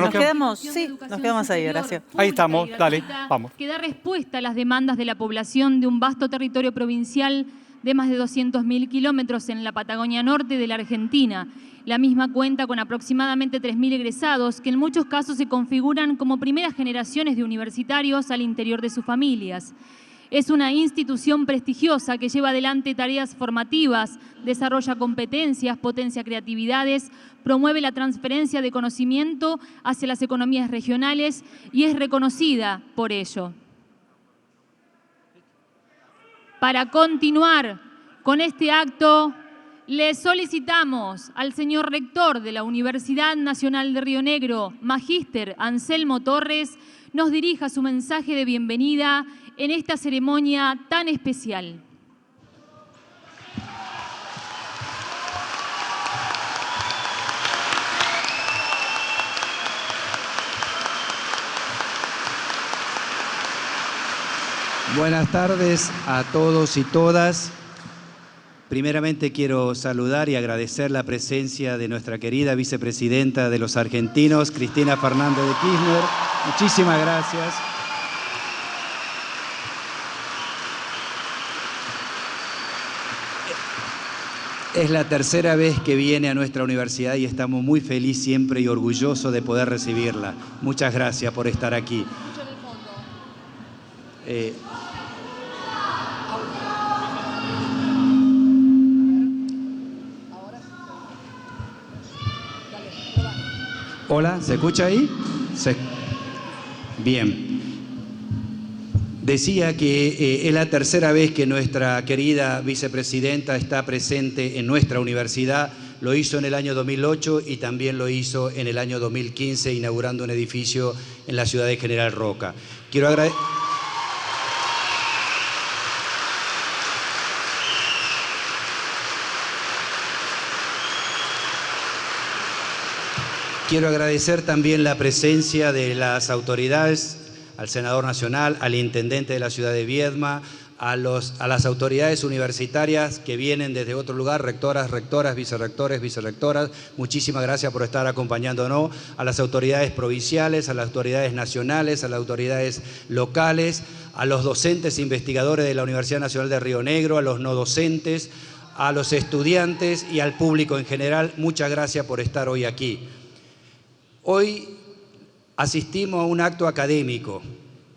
nos quedamos, sí, nos quedamos ahí, Horacio. Ahí estamos, dale, vamos. Que da respuesta a las demandas de la población de un vasto territorio provincial de más de 200.000 kilómetros en la Patagonia Norte de la Argentina. La misma cuenta con aproximadamente 3.000 egresados que en muchos casos se configuran como primeras generaciones de universitarios al interior de sus familias. Es una institución prestigiosa que lleva adelante tareas formativas, desarrolla competencias, potencia creatividades, promueve la transferencia de conocimiento hacia las economías regionales y es reconocida por ello. Para continuar con este acto, le solicitamos al señor rector de la Universidad Nacional de Río Negro, Magíster Anselmo Torres, nos dirija su mensaje de bienvenida en esta ceremonia tan especial. Buenas tardes a todos y todas. Primeramente quiero saludar y agradecer la presencia de nuestra querida vicepresidenta de los argentinos, Cristina Fernández de Kirchner. Muchísimas gracias. Es la tercera vez que viene a nuestra universidad y estamos muy felices siempre y orgullosos de poder recibirla. Muchas gracias por estar aquí. Hola, ¿se escucha ahí? Bien. Decía que es la tercera vez que nuestra querida vicepresidenta está presente en nuestra universidad. Lo hizo en el año 2008 y también lo hizo en el año 2015, inaugurando un edificio en la ciudad de General Roca. Quiero agradecer también la presencia de las autoridades, al senador nacional, al intendente de la ciudad de Viedma, a las autoridades universitarias que vienen desde otro lugar, rectoras, vicerrectores, vicerrectoras. Muchísimas gracias por estar acompañándonos, a las autoridades provinciales, a las autoridades nacionales, a las autoridades locales, a los docentes e investigadores de la Universidad Nacional de Río Negro, a los no docentes, a los estudiantes y al público en general. Muchas gracias por estar hoy aquí. Hoy asistimos a un acto académico.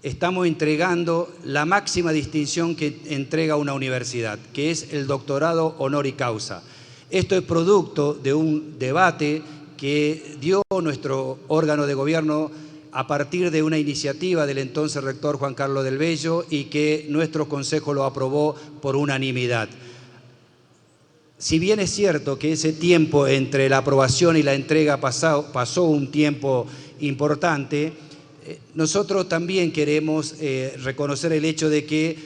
Estamos entregando la máxima distinción que entrega una universidad, que es el doctorado honoris causa. Esto es producto de un debate que dio nuestro órgano de gobierno a partir de una iniciativa del entonces rector Juan Carlos del Bello y que nuestro consejo lo aprobó por unanimidad. Si bien es cierto que ese tiempo entre la aprobación y la entrega pasó un tiempo importante, nosotros también queremos reconocer el hecho de que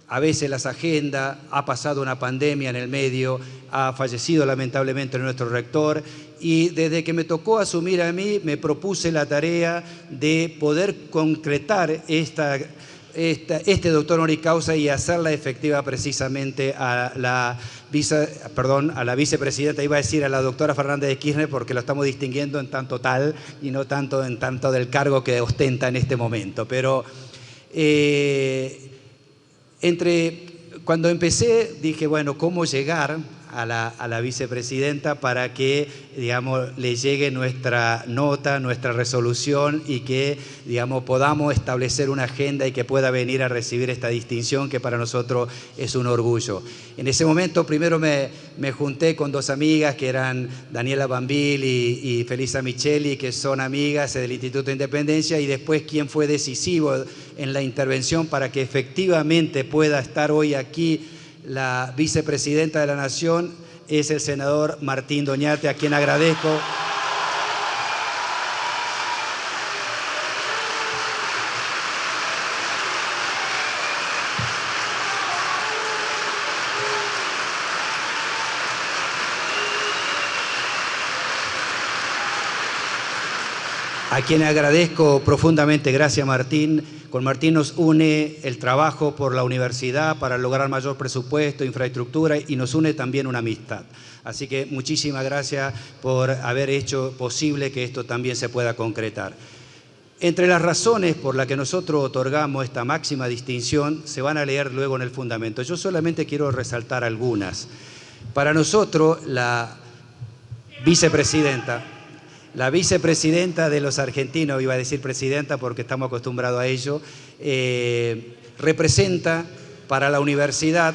a veces las agendas, ha pasado una pandemia en el medio, ha fallecido lamentablemente nuestro rector y desde que me tocó asumir a mí me propuse la tarea de poder concretar este doctor honoris causa y hacerla efectiva precisamente a la vicepresidenta, iba a decir a la doctora Fernández de Kirchner, porque lo estamos distinguiendo en tanto tal y no tanto en tanto del cargo que ostenta en este momento. Pero cuando empecé dije, bueno, ¿cómo llegar a la vicepresidenta para que, digamos, le llegue nuestra nota, nuestra resolución y que, digamos, podamos establecer una agenda y que pueda venir a recibir esta distinción que para nosotros es un orgullo? En ese momento primero me junté con dos amigas que eran Daniela Bambil y Felisa Micheli, que son amigas del Instituto de Independencia, y después quien fue decisivo en la intervención para que efectivamente pueda estar hoy aquí la vicepresidenta de la Nación es el senador Martín Doñate, a quien agradezco. A quien agradezco profundamente, gracias Martín, Con Martín nos une el trabajo por la universidad para lograr mayor presupuesto, infraestructura, y nos une también una amistad. Así que muchísimas gracias por haber hecho posible que esto también se pueda concretar. Entre las razones por las que nosotros otorgamos esta máxima distinción se van a leer luego en el fundamento. Yo solamente quiero resaltar algunas. Para nosotros, la vicepresidenta de los argentinos, iba a decir presidenta porque estamos acostumbrados a ello, representa para la universidad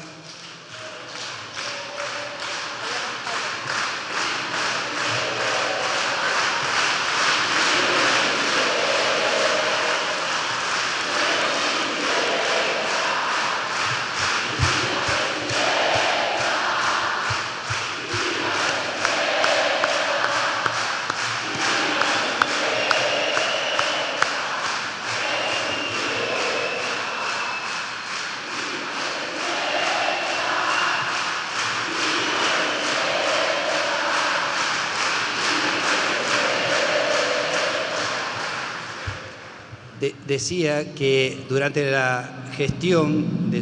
decía que durante la gestión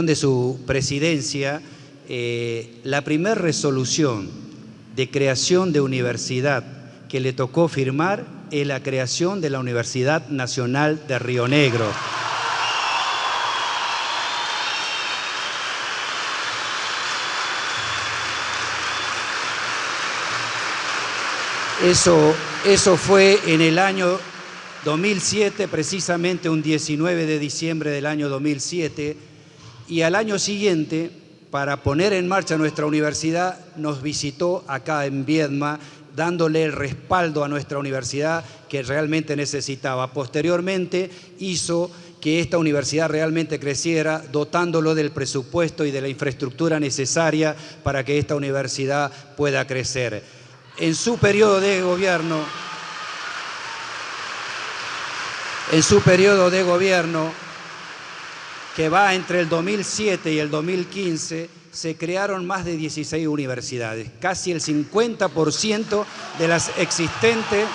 de su presidencia, la primera resolución de creación de universidad que le tocó firmar es la creación de la Universidad Nacional de Río Negro. Eso fue en el año 2007, precisamente un 19 de diciembre del año 2007, y al año siguiente, para poner en marcha nuestra universidad, nos visitó acá en Viedma, dándole el respaldo a nuestra universidad que realmente necesitaba. Posteriormente hizo que esta universidad realmente creciera, dotándolo del presupuesto y de la infraestructura necesaria para que esta universidad pueda crecer. En su periodo de gobierno, que va entre el 2007 y el 2015, se crearon más de 16 universidades, casi el 50% de las existentes.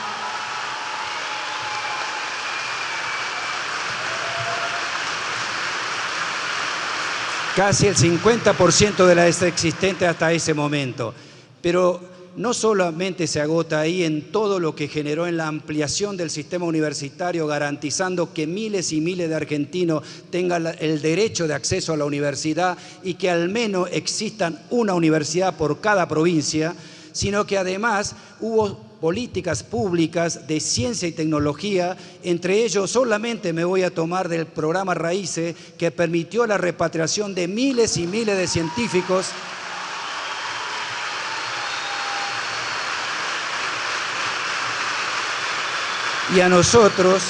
Casi el 50% de las existentes hasta ese momento. Pero no solamente se agota ahí en todo lo que generó en la ampliación del sistema universitario, garantizando que miles y miles de argentinos tengan el derecho de acceso a la universidad y que al menos existan una universidad por cada provincia, sino que además hubo políticas públicas de ciencia y tecnología, entre ellos solamente me voy a tomar del programa Raíces, que permitió la repatriación de miles y miles de científicos y a nosotros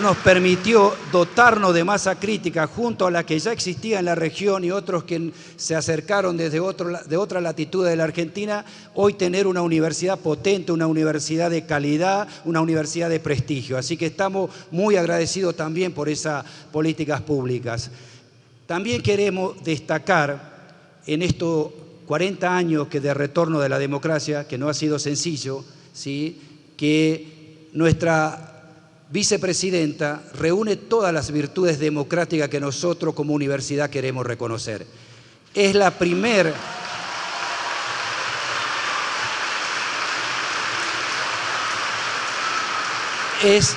nos permitió dotarnos de masa crítica junto a la que ya existía en la región y otros que se acercaron de otra latitud de la Argentina, hoy tener una universidad potente, una universidad de calidad, una universidad de prestigio. Así que estamos muy agradecidos también por esas políticas públicas. También queremos destacar en estos 40 años de retorno de la democracia, que no ha sido sencillo, ¿sí?, que nuestra vicepresidenta reúne todas las virtudes democráticas que nosotros como universidad queremos reconocer. Es la primera es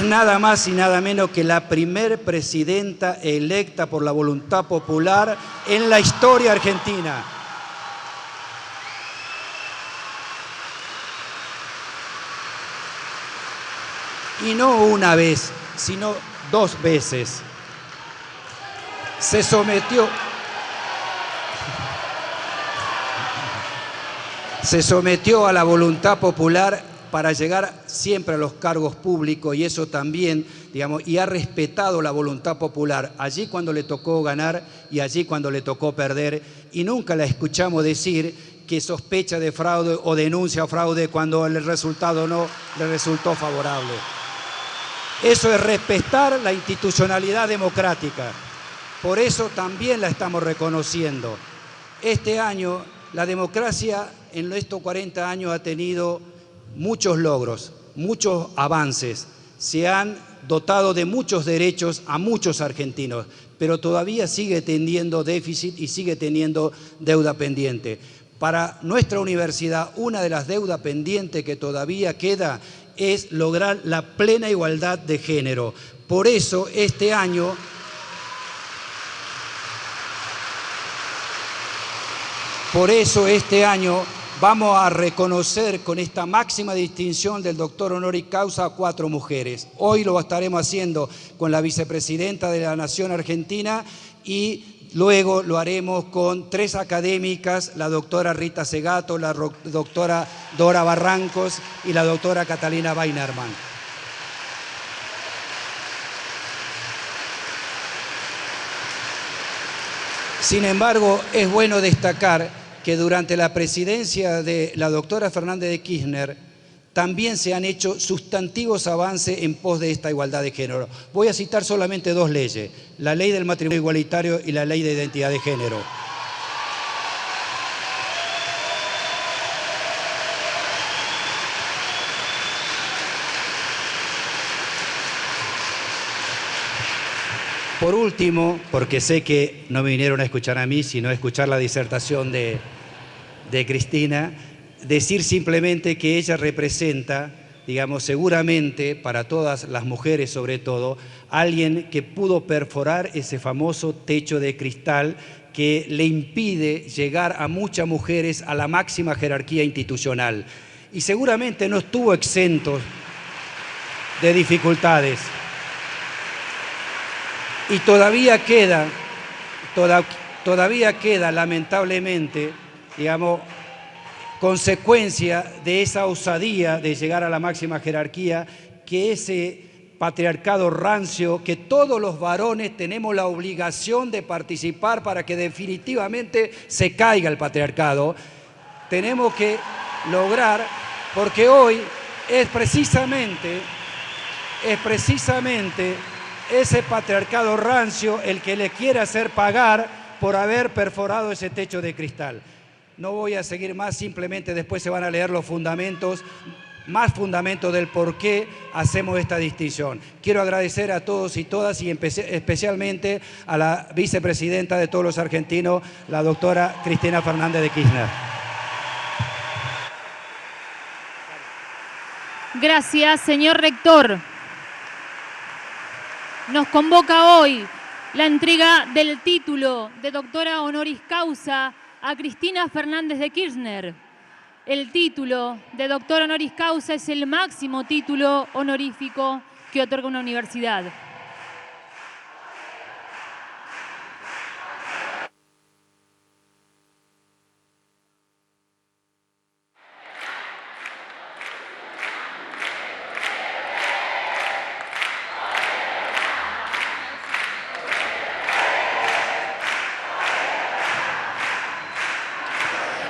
nada más y nada menos que la primer presidenta electa por la voluntad popular en la historia argentina. Y no una vez, sino 2 veces. Se sometió a la voluntad popular para llegar siempre a los cargos públicos, y eso también, digamos, y ha respetado la voluntad popular, allí cuando le tocó ganar y allí cuando le tocó perder, y nunca la escuchamos decir que sospecha de fraude o denuncia fraude cuando el resultado no le resultó favorable. Eso es respetar la institucionalidad democrática. Por eso también la estamos reconociendo. Este año, la democracia en estos 40 años ha tenido muchos logros. muchos avances, se han dotado de muchos derechos a muchos argentinos, pero todavía sigue teniendo déficit y sigue teniendo deuda pendiente. Para nuestra universidad, una de las deudas pendientes que todavía queda es lograr la plena igualdad de género. Por eso este año vamos a reconocer con esta máxima distinción del doctor honoris causa a 4 mujeres. Hoy lo estaremos haciendo con la vicepresidenta de la Nación Argentina y luego lo haremos con 3 académicas, la doctora Rita Segato, la doctora Dora Barrancos y la doctora Catalina Weinerman. Sin embargo, es bueno destacar que durante la presidencia de la doctora Fernández de Kirchner también se han hecho sustantivos avances en pos de esta igualdad de género. Voy a citar solamente 2 leyes, la ley del matrimonio igualitario y la ley de identidad de género. Por último, porque sé que no me vinieron a escuchar a mí, sino a escuchar la disertación de Cristina, decir simplemente que ella representa, digamos, seguramente para todas las mujeres sobre todo, alguien que pudo perforar ese famoso techo de cristal que le impide llegar a muchas mujeres a la máxima jerarquía institucional. Y seguramente no estuvo exento de dificultades. Y todavía queda lamentablemente, digamos, consecuencia de esa osadía de llegar a la máxima jerarquía, que ese patriarcado rancio, que todos los varones tenemos la obligación de participar para que definitivamente se caiga el patriarcado, tenemos que lograr, porque hoy es precisamente ese patriarcado rancio el que le quiere hacer pagar por haber perforado ese techo de cristal. No voy a seguir más, simplemente después se van a leer los fundamentos, más fundamentos del por qué hacemos esta distinción. Quiero agradecer a todos y todas y especialmente a la vicepresidenta de todos los argentinos, la doctora Cristina Fernández de Kirchner. Gracias, señor rector. Nos convoca hoy la entrega del título de doctora honoris causa a Cristina Fernández de Kirchner. El título de doctor honoris causa es el máximo título honorífico que otorga una universidad.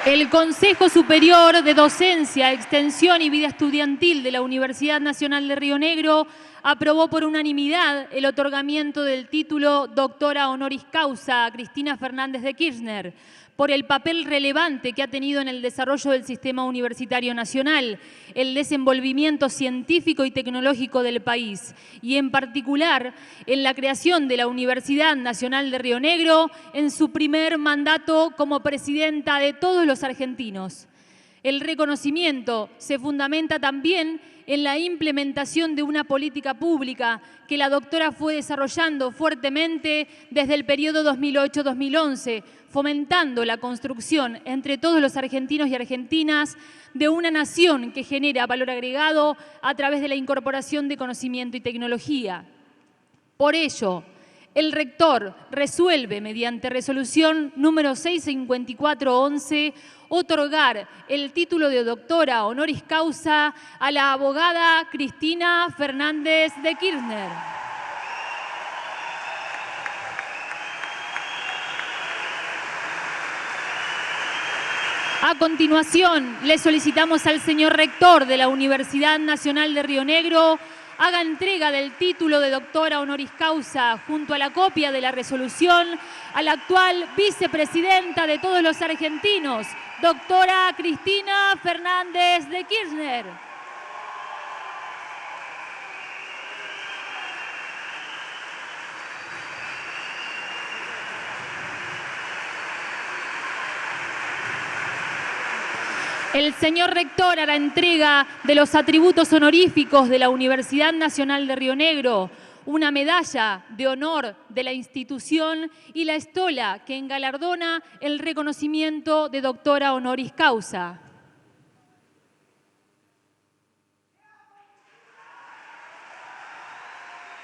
El Consejo Superior de Docencia, Extensión y Vida Estudiantil de la Universidad Nacional de Río Negro aprobó por unanimidad el otorgamiento del título doctora honoris causa a Cristina Fernández de Kirchner por el papel relevante que ha tenido en el desarrollo del sistema universitario nacional, el desenvolvimiento científico y tecnológico del país y en particular en la creación de la Universidad Nacional de Río Negro en su primer mandato como presidenta de todos los argentinos. El reconocimiento se fundamenta también en la implementación de una política pública que la doctora fue desarrollando fuertemente desde el periodo 2008-2011, fomentando la construcción entre todos los argentinos y argentinas de una nación que genera valor agregado a través de la incorporación de conocimiento y tecnología. Por ello, el rector resuelve mediante resolución número 65411 otorgar el título de doctora honoris causa a la abogada Cristina Fernández de Kirchner. A continuación, le solicitamos al señor rector de la Universidad Nacional de Río Negro haga entrega del título de doctora honoris causa junto a la copia de la resolución a la actual vicepresidenta de todos los argentinos, doctora Cristina Fernández de Kirchner. El señor rector hará entrega de los atributos honoríficos de la Universidad Nacional de Río Negro, una medalla de honor de la institución y la estola que engalardona el reconocimiento de doctora honoris causa.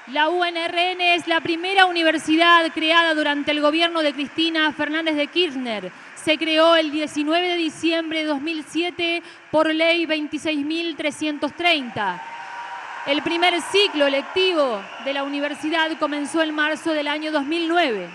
La UNRN es la primera universidad creada durante el gobierno de Cristina Fernández de Kirchner. Se creó el 19 de diciembre de 2007 por ley 26.330. El primer ciclo lectivo de la universidad comenzó en marzo del año 2009.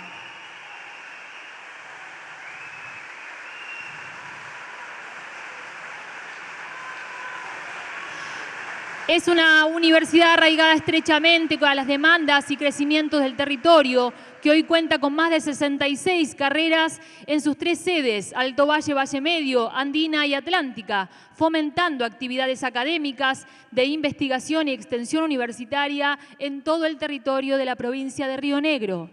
Es una universidad arraigada estrechamente a las demandas y crecimientos del territorio, que hoy cuenta con más de 66 carreras en sus 3 sedes, Alto Valle, Valle Medio, Andina y Atlántica, fomentando actividades académicas de investigación y extensión universitaria en todo el territorio de la provincia de Río Negro.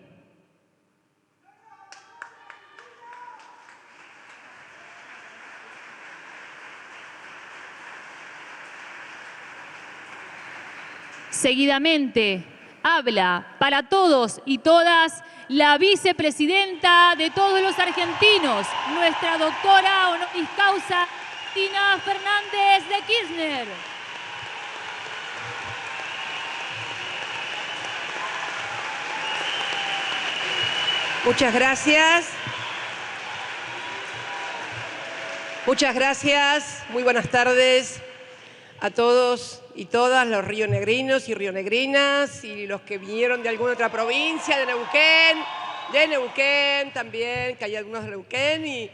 Seguidamente, habla para todos y todas la vicepresidenta de todos los argentinos, nuestra doctora honoris causa, Cristina Fernández de Kirchner. Muchas gracias. Muchas gracias. Muy buenas tardes a todos y todas los rionegrinos y rionegrinas y los que vinieron de alguna otra provincia, de Neuquén también, que hay algunos de Neuquén, y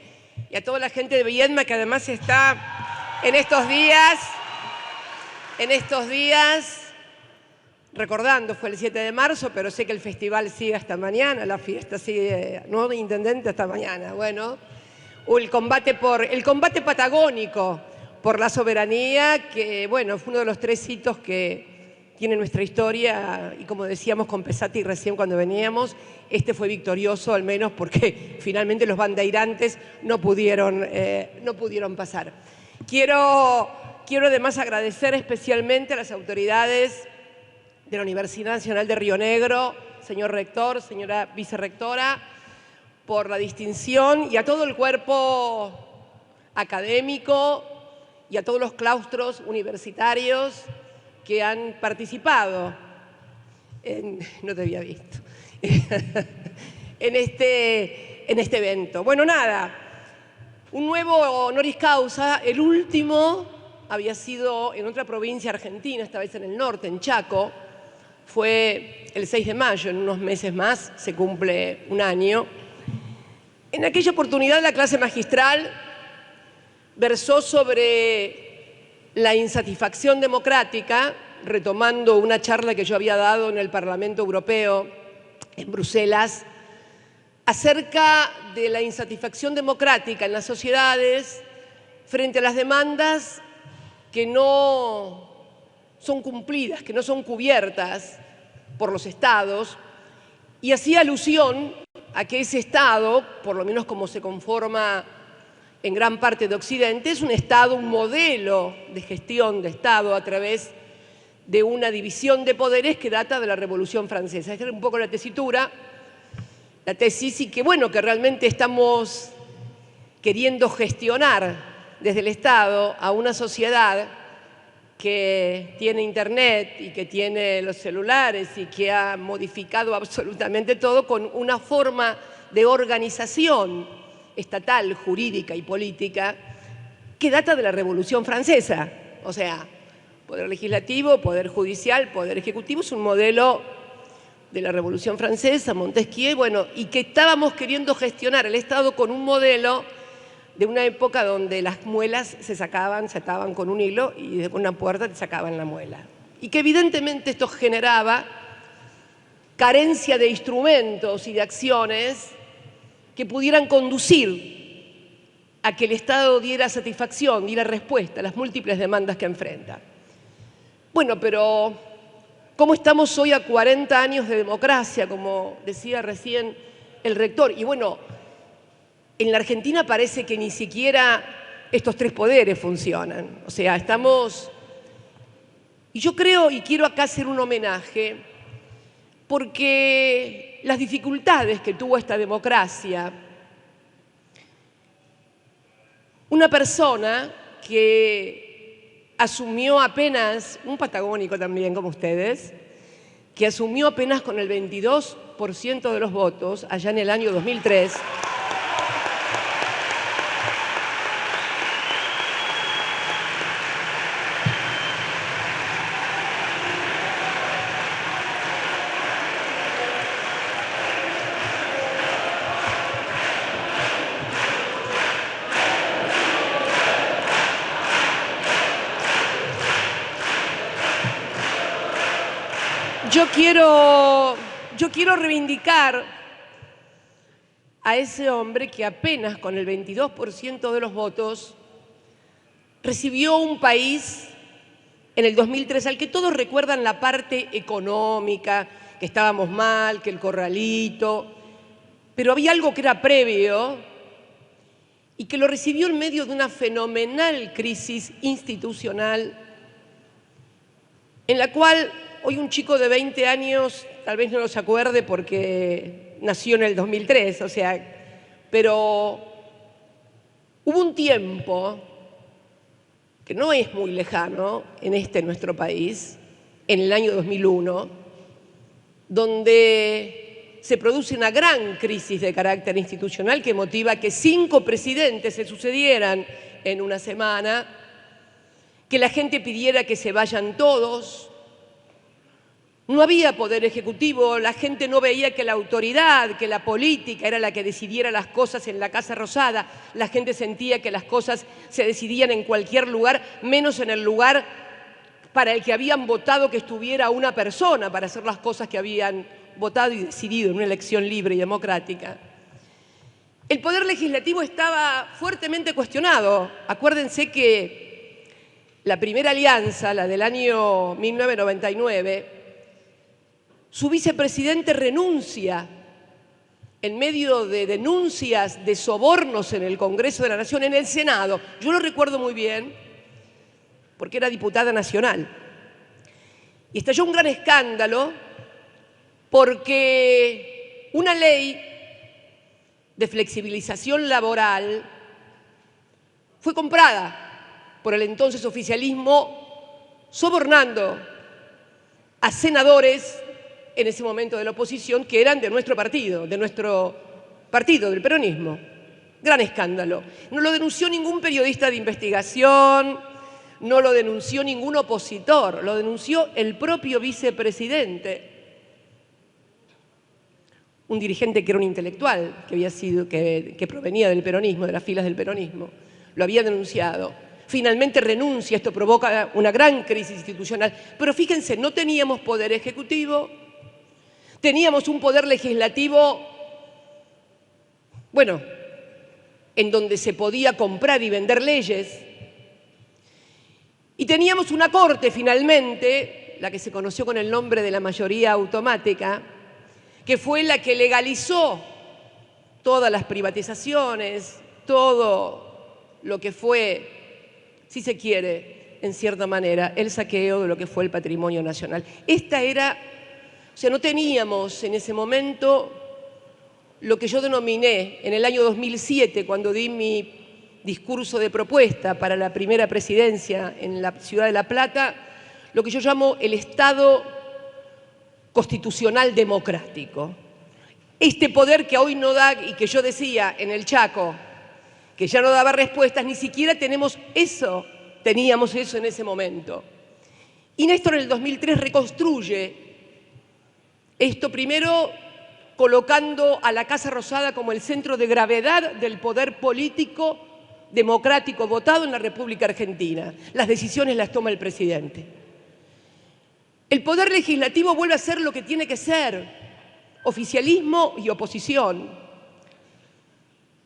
a toda la gente de Viedma que además está en estos días recordando, fue el 7 de marzo, pero sé que el festival sigue hasta mañana, la fiesta sigue, ¿no, intendente? Hasta mañana. Bueno, el combate patagónico por la soberanía, que bueno, fue uno de los 3 hitos que tiene nuestra historia, y como decíamos con Pesati recién cuando veníamos, este fue victorioso al menos porque finalmente los bandeirantes no pudieron pasar. Quiero además agradecer especialmente a las autoridades de la Universidad Nacional de Río Negro, señor rector, señora vicerrectora, por la distinción, y a todo el cuerpo académico y a todos los claustros universitarios que han participado no te había visto, en este evento. Bueno, nada, un nuevo honoris causa, el último había sido en otra provincia argentina, esta vez en el norte, en Chaco, fue el 6 de mayo, en unos meses más se cumple un año. En aquella oportunidad la clase magistral versó sobre la insatisfacción democrática, retomando una charla que yo había dado en el Parlamento Europeo en Bruselas, acerca de la insatisfacción democrática en las sociedades frente a las demandas que no son cumplidas, que no son cubiertas por los estados, y hacía alusión a que ese estado, por lo menos como se conforma en gran parte de Occidente, es un Estado, un modelo de gestión de Estado a través de una división de poderes que data de la Revolución Francesa. Esta era un poco la tesitura, la tesis, y que bueno, que realmente estamos queriendo gestionar desde el Estado a una sociedad que tiene internet y que tiene los celulares y que ha modificado absolutamente todo con una forma de organización estatal, jurídica y política que data de la Revolución Francesa. O sea, poder legislativo, poder judicial, poder ejecutivo, es un modelo de la Revolución Francesa, Montesquieu, bueno, y que estábamos queriendo gestionar el Estado con un modelo de una época donde las muelas se ataban con un hilo y de una puerta te sacaban la muela. Y que evidentemente esto generaba carencia de instrumentos y de acciones que pudieran conducir a que el Estado diera satisfacción, diera respuesta a las múltiples demandas que enfrenta. Bueno, pero ¿cómo estamos hoy a 40 años de democracia, como decía recién el rector? Y bueno, en la Argentina parece que ni siquiera estos tres poderes funcionan. O sea, estamos... Y yo creo, y quiero acá hacer un homenaje, porque las dificultades que tuvo esta democracia, una persona que asumió apenas, un patagónico también como ustedes, que asumió apenas con el 22% de los votos allá en el año 2003, yo quiero reivindicar a ese hombre que apenas con el 22% de los votos recibió un país en el 2003 al que todos recuerdan la parte económica, que estábamos mal, que el corralito, pero había algo que era previo y que lo recibió en medio de una fenomenal crisis institucional en la cual hoy un chico de 20 años tal vez no se acuerde porque nació en el 2003, o sea, pero hubo un tiempo que no es muy lejano en nuestro país, en el año 2001, donde se produce una gran crisis de carácter institucional que motiva que 5 presidentes se sucedieran en una semana, que la gente pidiera que se vayan todos. No había poder ejecutivo, la gente no veía que la autoridad, que la política era la que decidiera las cosas en la Casa Rosada. La gente sentía que las cosas se decidían en cualquier lugar, menos en el lugar para el que habían votado que estuviera una persona para hacer las cosas que habían votado y decidido en una elección libre y democrática. El poder legislativo estaba fuertemente cuestionado. Acuérdense que la primera alianza, la del año 1999, su vicepresidente renuncia en medio de denuncias de sobornos en el Congreso de la Nación, en el Senado. Yo lo recuerdo muy bien porque era diputada nacional. Y estalló un gran escándalo porque una ley de flexibilización laboral fue comprada por el entonces oficialismo sobornando a senadores en ese momento de la oposición que eran de nuestro partido, del peronismo. Gran escándalo. No lo denunció ningún periodista de investigación, no lo denunció ningún opositor, lo denunció el propio vicepresidente, un dirigente que era un intelectual, que provenía del peronismo, de las filas del peronismo, lo había denunciado. Finalmente renuncia, esto provoca una gran crisis institucional, pero fíjense, no teníamos poder ejecutivo, teníamos un poder legislativo, bueno, en donde se podía comprar y vender leyes, y teníamos una corte finalmente, la que se conoció con el nombre de la mayoría automática, que fue la que legalizó todas las privatizaciones, todo lo que fue, si se quiere, en cierta manera, el saqueo de lo que fue el patrimonio nacional. O sea, no teníamos en ese momento lo que yo denominé en el año 2007, cuando di mi discurso de propuesta para la primera presidencia en la ciudad de La Plata, lo que yo llamo el Estado constitucional democrático. Este poder que hoy no da, y que yo decía en el Chaco, que ya no daba respuestas, ni siquiera teníamos eso en ese momento. Y Néstor en el 2003 reconstruye esto, primero colocando a la Casa Rosada como el centro de gravedad del poder político democrático votado en la República Argentina. Las decisiones las toma el presidente. El poder legislativo vuelve a ser lo que tiene que ser, oficialismo y oposición.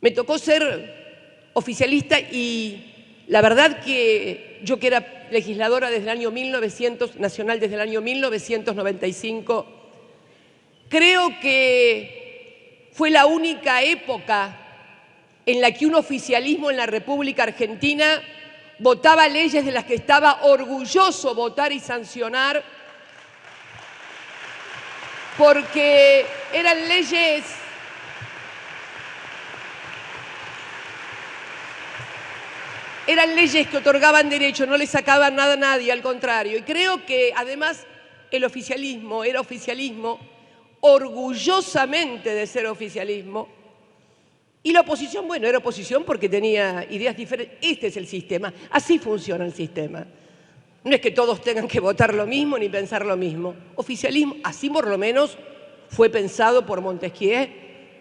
Me tocó ser oficialista y la verdad que yo, que era legisladora desde el año nacional desde el año 1995, creo que fue la única época en la que un oficialismo en la República Argentina votaba leyes de las que estaba orgulloso votar y sancionar, porque eran leyes que otorgaban derechos, no le sacaban nada a nadie, al contrario. Y creo que además el oficialismo era oficialismo, orgullosamente de ser oficialismo, y la oposición, bueno, era oposición porque tenía ideas diferentes. Este es el sistema, así funciona el sistema. No es que todos tengan que votar lo mismo ni pensar lo mismo. Oficialismo, así por lo menos fue pensado por Montesquieu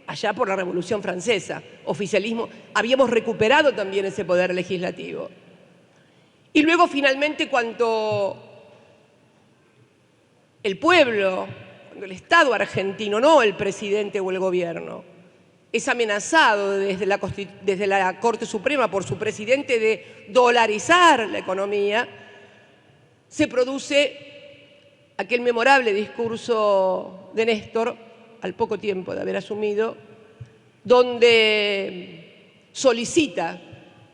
allá por la Revolución Francesa. Oficialismo, habíamos recuperado también ese poder legislativo. Y luego finalmente cuando el pueblo, cuando el Estado argentino, no el presidente o el gobierno, es amenazado desde la Corte Suprema por su presidente de dolarizar la economía, se produce aquel memorable discurso de Néstor, al poco tiempo de haber asumido, donde solicita,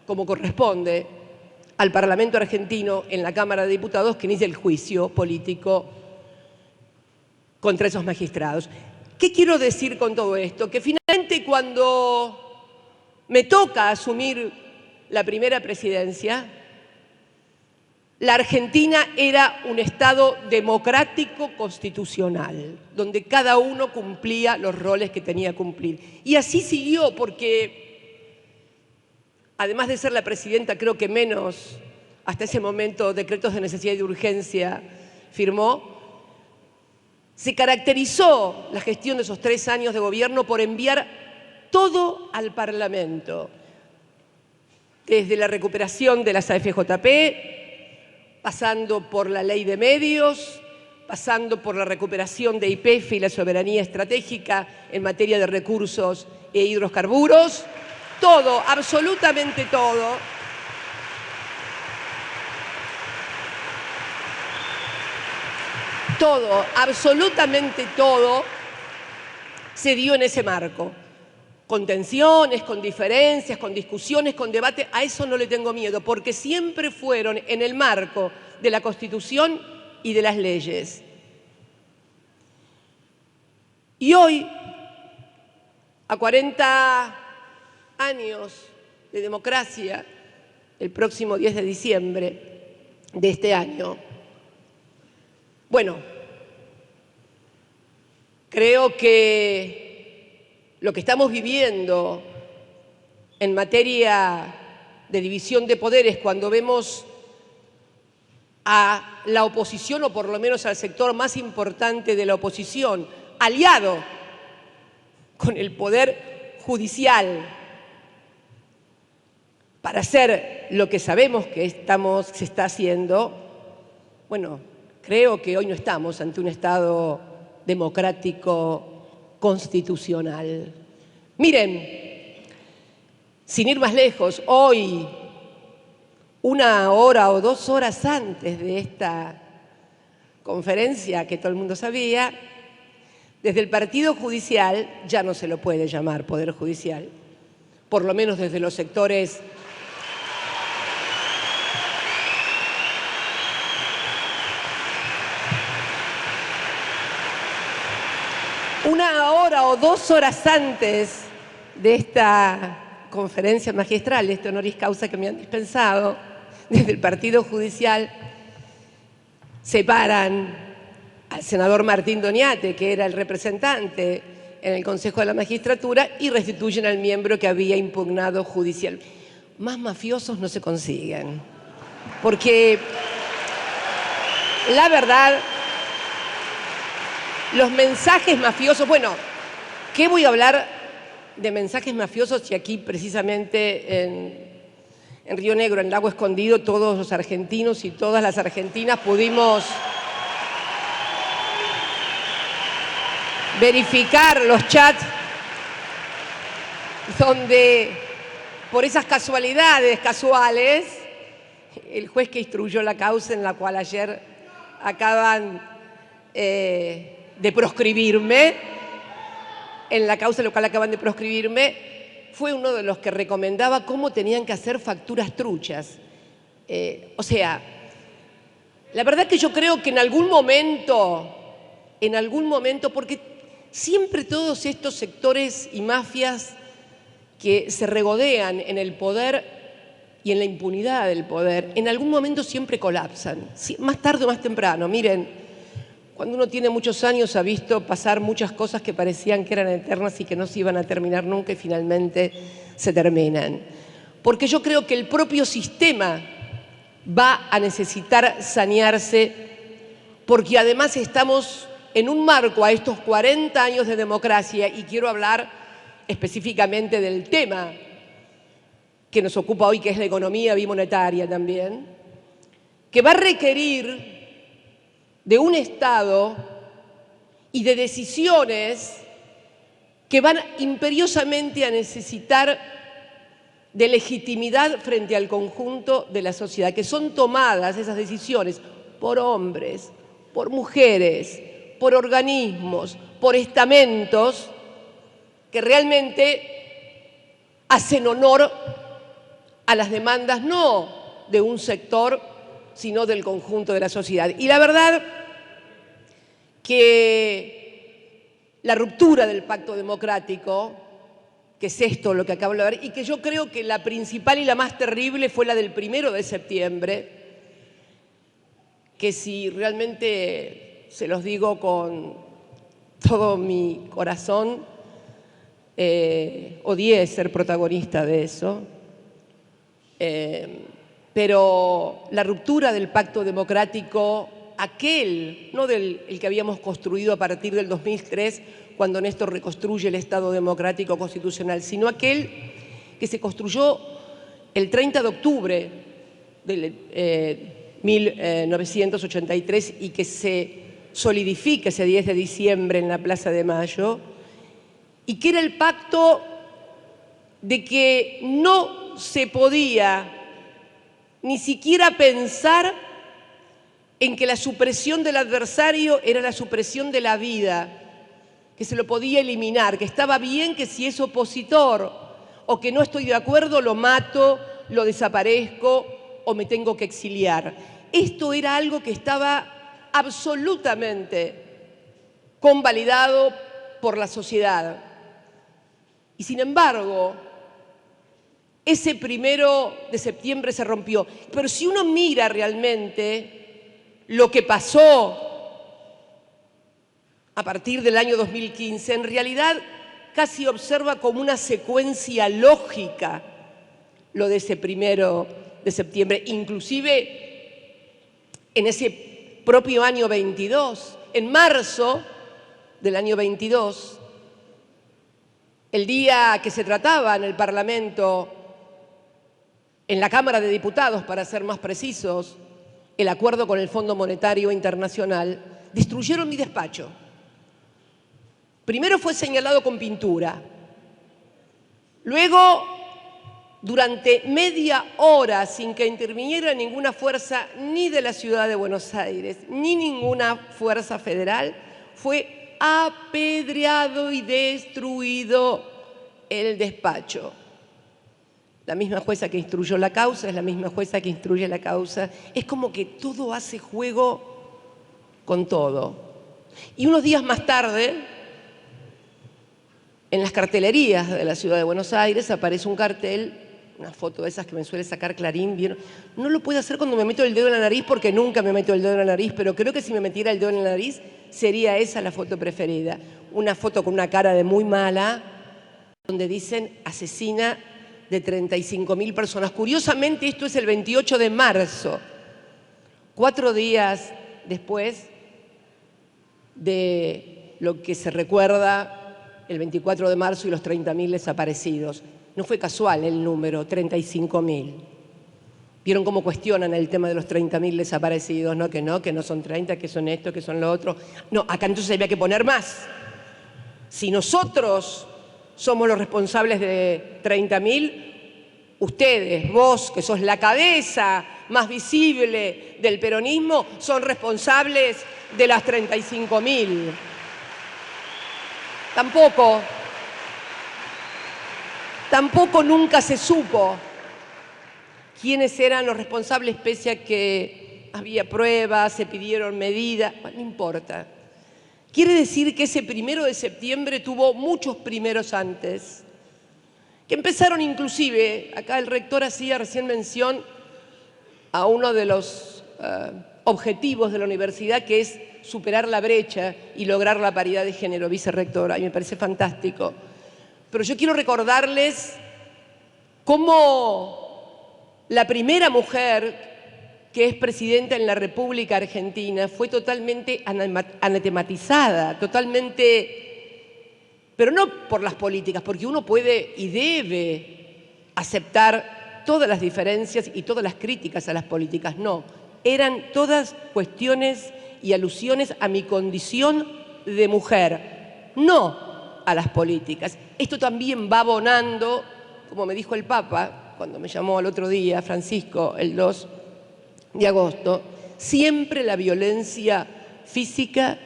como corresponde, al Parlamento argentino en la Cámara de Diputados que inicie el juicio político contra esos magistrados. ¿Qué quiero decir con todo esto? Que finalmente cuando me toca asumir la primera presidencia, la Argentina era un Estado democrático constitucional, donde cada uno cumplía los roles que tenía que cumplir. Y así siguió, porque además de ser la presidenta, creo que menos, hasta ese momento, decretos de necesidad y de urgencia firmó, se caracterizó la gestión de esos 3 años de gobierno por enviar todo al Parlamento, desde la recuperación de las AFJP, pasando por la ley de medios, pasando por la recuperación de YPF y la soberanía estratégica en materia de recursos e hidrocarburos, todo, absolutamente todo. Todo, absolutamente todo, se dio en ese marco. Con tensiones, con diferencias, con discusiones, con debate, a eso no le tengo miedo, porque siempre fueron en el marco de la Constitución y de las leyes. Y hoy, a 40 años de democracia, el próximo 10 de diciembre de este año, bueno, creo que lo que estamos viviendo en materia de división de poderes, cuando vemos a la oposición, o por lo menos al sector más importante de la oposición, aliado con el Poder Judicial para hacer lo que sabemos que se está haciendo, bueno, creo que hoy no estamos ante un Estado democrático constitucional. Miren, sin ir más lejos, hoy, 1 hora o 2 horas antes de esta conferencia que todo el mundo sabía, desde el Partido Judicial, ya no se lo puede llamar Poder Judicial, por lo menos desde los sectores una hora o 2 horas antes de esta conferencia magistral, este honoris causa que me han dispensado, desde el Partido Judicial, separan al senador Martín Doñate, que era el representante en el Consejo de la Magistratura, y restituyen al miembro que había impugnado judicial. Más mafiosos no se consiguen, porque la verdad, los mensajes mafiosos, bueno, ¿qué voy a hablar de mensajes mafiosos si aquí precisamente en Río Negro, en Lago Escondido, todos los argentinos y todas las argentinas pudimos verificar los chats donde, por esas casualidades casuales, el juez que instruyó la causa en la cual ayer acaban de proscribirme, en la causa en la cual acaban de proscribirme, fue uno de los que recomendaba cómo tenían que hacer facturas truchas. O sea, la verdad que yo creo que en algún momento, porque siempre todos estos sectores y mafias que se regodean en el poder y en la impunidad del poder, en algún momento siempre colapsan, más tarde o más temprano. Miren, cuando uno tiene muchos años ha visto pasar muchas cosas que parecían que eran eternas y que no se iban a terminar nunca y finalmente se terminan. Porque yo creo que el propio sistema va a necesitar sanearse, porque además estamos en un marco a estos 40 años de democracia, y quiero hablar específicamente del tema que nos ocupa hoy, que es la economía bimonetaria también, que va a requerir de un Estado y de decisiones que van imperiosamente a necesitar de legitimidad frente al conjunto de la sociedad, que son tomadas esas decisiones por hombres, por mujeres, por organismos, por estamentos que realmente hacen honor a las demandas no de un sector, sino del conjunto de la sociedad. Y la verdad que la ruptura del pacto democrático, que es esto lo que acabo de ver, y que yo creo que la principal y la más terrible fue la del 1 de septiembre, que si realmente se los digo con todo mi corazón, odié ser protagonista de eso, pero la ruptura del pacto democrático, aquel, no el que habíamos construido a partir del 2003, cuando Néstor reconstruye el Estado democrático constitucional, sino aquel que se construyó el 30 de octubre de 1983 y que se solidifica ese 10 de diciembre en la Plaza de Mayo, y que era el pacto de que no se podía ni siquiera pensar en que la supresión del adversario era la supresión de la vida, que se lo podía eliminar, que estaba bien que si es opositor o que no estoy de acuerdo lo mato, lo desaparezco o me tengo que exiliar. Esto era algo que estaba absolutamente convalidado por la sociedad. Y sin embargo, ese 1 de septiembre se rompió. Pero si uno mira realmente lo que pasó a partir del año 2015, en realidad casi observa como una secuencia lógica lo de ese 1 de septiembre, inclusive en ese propio año 22, en marzo del año 22, el día que se trataba en el Parlamento, en la Cámara de Diputados, para ser más precisos, el acuerdo con el Fondo Monetario Internacional, destruyeron mi despacho. Primero fue señalado con pintura. Luego, durante media hora, sin que interviniera ninguna fuerza ni de la Ciudad de Buenos Aires, ni ninguna fuerza federal, fue apedreado y destruido el despacho. La misma jueza que instruyó la causa es la misma jueza que instruye la causa. Es como que todo hace juego con todo. Y unos días más tarde, en las cartelerías de la Ciudad de Buenos Aires aparece un cartel, una foto de esas que me suele sacar Clarín. ¿Vieron? No lo puedo hacer cuando me meto el dedo en la nariz porque nunca me meto el dedo en la nariz, pero creo que si me metiera el dedo en la nariz sería esa la foto preferida. Una foto con una cara de muy mala, donde dicen asesina de 35.000 personas. Curiosamente, esto es el 28 de marzo, 4 días después de lo que se recuerda el 24 de marzo y los 30.000 desaparecidos. No fue casual el número, 35.000. ¿Vieron cómo cuestionan el tema de los 30.000 desaparecidos? No, que no son 30, que son esto, que son lo otro. No, acá entonces había que poner más. Si nosotros somos los responsables de 30.000, ustedes, vos, que sos la cabeza más visible del peronismo, son responsables de las 35.000. Tampoco nunca se supo quiénes eran los responsables, pese a que había pruebas, se pidieron medidas, bueno, no importa. Quiere decir que ese 1 de septiembre tuvo muchos primeros antes, que empezaron inclusive, acá el rector hacía recién mención a uno de los objetivos de la universidad, que es superar la brecha y lograr la paridad de género, vicerrectora, y me parece fantástico. Pero yo quiero recordarles cómo la primera mujer que es presidenta en la República Argentina fue totalmente anatematizada, pero no por las políticas, porque uno puede y debe aceptar todas las diferencias y todas las críticas a las políticas, no. Eran todas cuestiones y alusiones a mi condición de mujer, no a las políticas. Esto también va abonando, como me dijo el Papa cuando me llamó al otro día, Francisco, el 2 de agosto, siempre la violencia física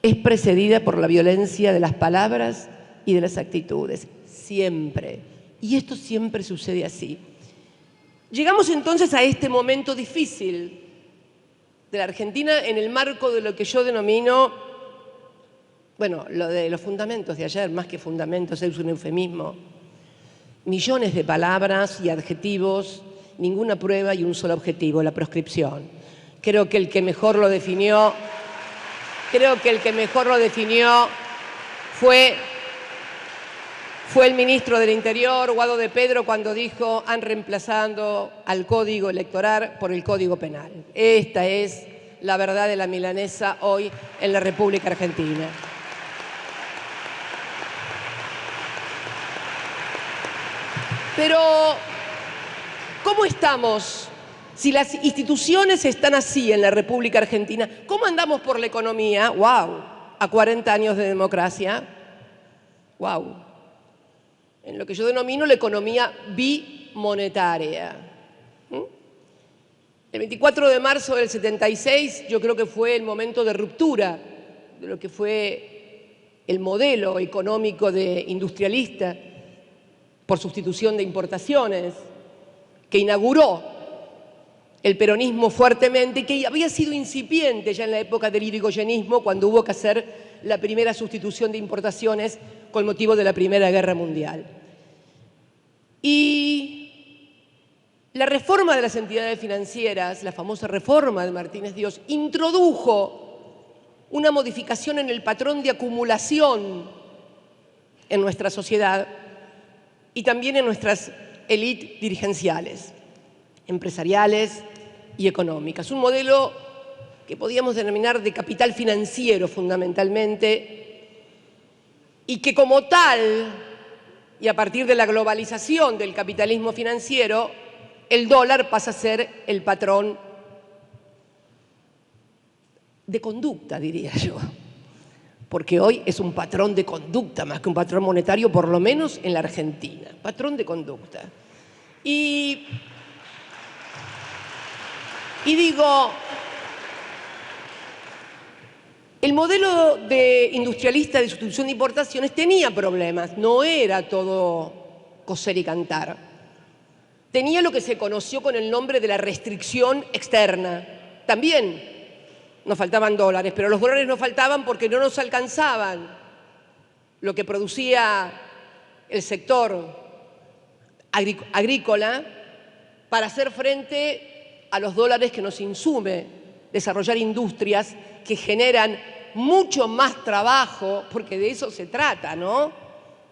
es precedida por la violencia de las palabras y de las actitudes, siempre. Y esto siempre sucede así. Llegamos entonces a este momento difícil de la Argentina en el marco de lo que yo denomino, bueno, lo de los fundamentos de ayer, más que fundamentos, es un eufemismo. Millones de palabras y adjetivos, ninguna prueba y un solo objetivo, la proscripción. Creo que el que mejor lo definió fue el ministro del Interior, Guado de Pedro, cuando dijo: han reemplazado al Código Electoral por el Código Penal. Esta es la verdad de la milanesa hoy en la República Argentina. Pero, ¿cómo estamos? Si las instituciones están así en la República Argentina, ¿cómo andamos por la economía? ¡Wow! A 40 años de democracia. ¡Wow! En lo que yo denomino la economía bimonetaria. El 24 de marzo del 76 yo creo que fue el momento de ruptura de lo que fue el modelo económico de industrialista por sustitución de importaciones, que inauguró el peronismo fuertemente, que había sido incipiente ya en la época del irigoyenismo, cuando hubo que hacer la primera sustitución de importaciones con motivo de la Primera Guerra Mundial. Y la reforma de las entidades financieras, la famosa reforma de Martínez Dios, introdujo una modificación en el patrón de acumulación en nuestra sociedad y también en nuestras élites dirigenciales, empresariales y económicas. Un modelo que podíamos denominar de capital financiero fundamentalmente, y que como tal, y a partir de la globalización del capitalismo financiero, el dólar pasa a ser el patrón de conducta, diría yo. Porque hoy es un patrón de conducta más que un patrón monetario, por lo menos en la Argentina. Patrón de conducta. Y digo, el modelo de industrialista de sustitución de importaciones tenía problemas, no era todo coser y cantar. Tenía lo que se conoció con el nombre de la restricción externa. También nos faltaban dólares, pero los dólares nos faltaban porque no nos alcanzaban lo que producía el sector agrícola para hacer frente a los dólares que nos insume desarrollar industrias que generan mucho más trabajo, porque de eso se trata, ¿no?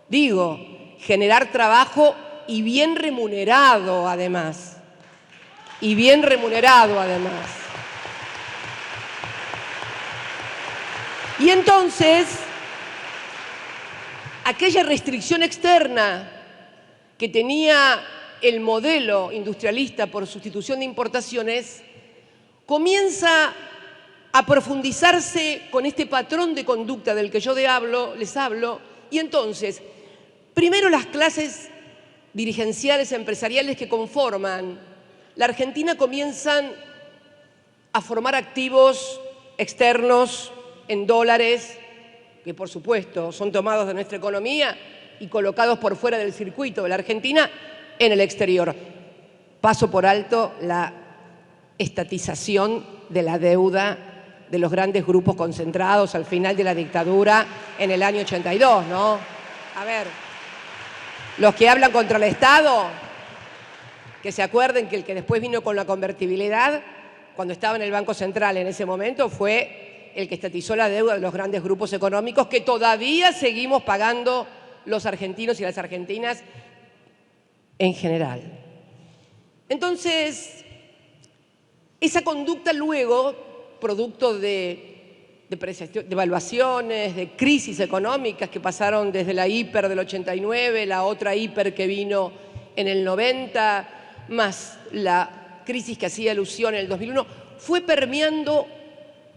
Digo, generar trabajo y bien remunerado además. Y bien remunerado además. Y entonces, aquella restricción externa que tenía el modelo industrialista por sustitución de importaciones comienza a profundizarse con este patrón de conducta del que yo les hablo, y entonces, primero las clases dirigenciales empresariales que conforman la Argentina comienzan a formar activos externos en dólares, que por supuesto son tomados de nuestra economía y colocados por fuera del circuito de la Argentina en el exterior. Paso por alto la estatización de la deuda de los grandes grupos concentrados al final de la dictadura en el año 82, ¿no? A ver, los que hablan contra el Estado, que se acuerden que el que después vino con la convertibilidad, cuando estaba en el Banco Central en ese momento, fue el que estatizó la deuda de los grandes grupos económicos que todavía seguimos pagando los argentinos y las argentinas en general. Entonces, esa conducta luego, producto de evaluaciones, de crisis económicas que pasaron desde la hiper del 89, la otra hiper que vino en el 90, más la crisis que hacía alusión en el 2001, fue permeando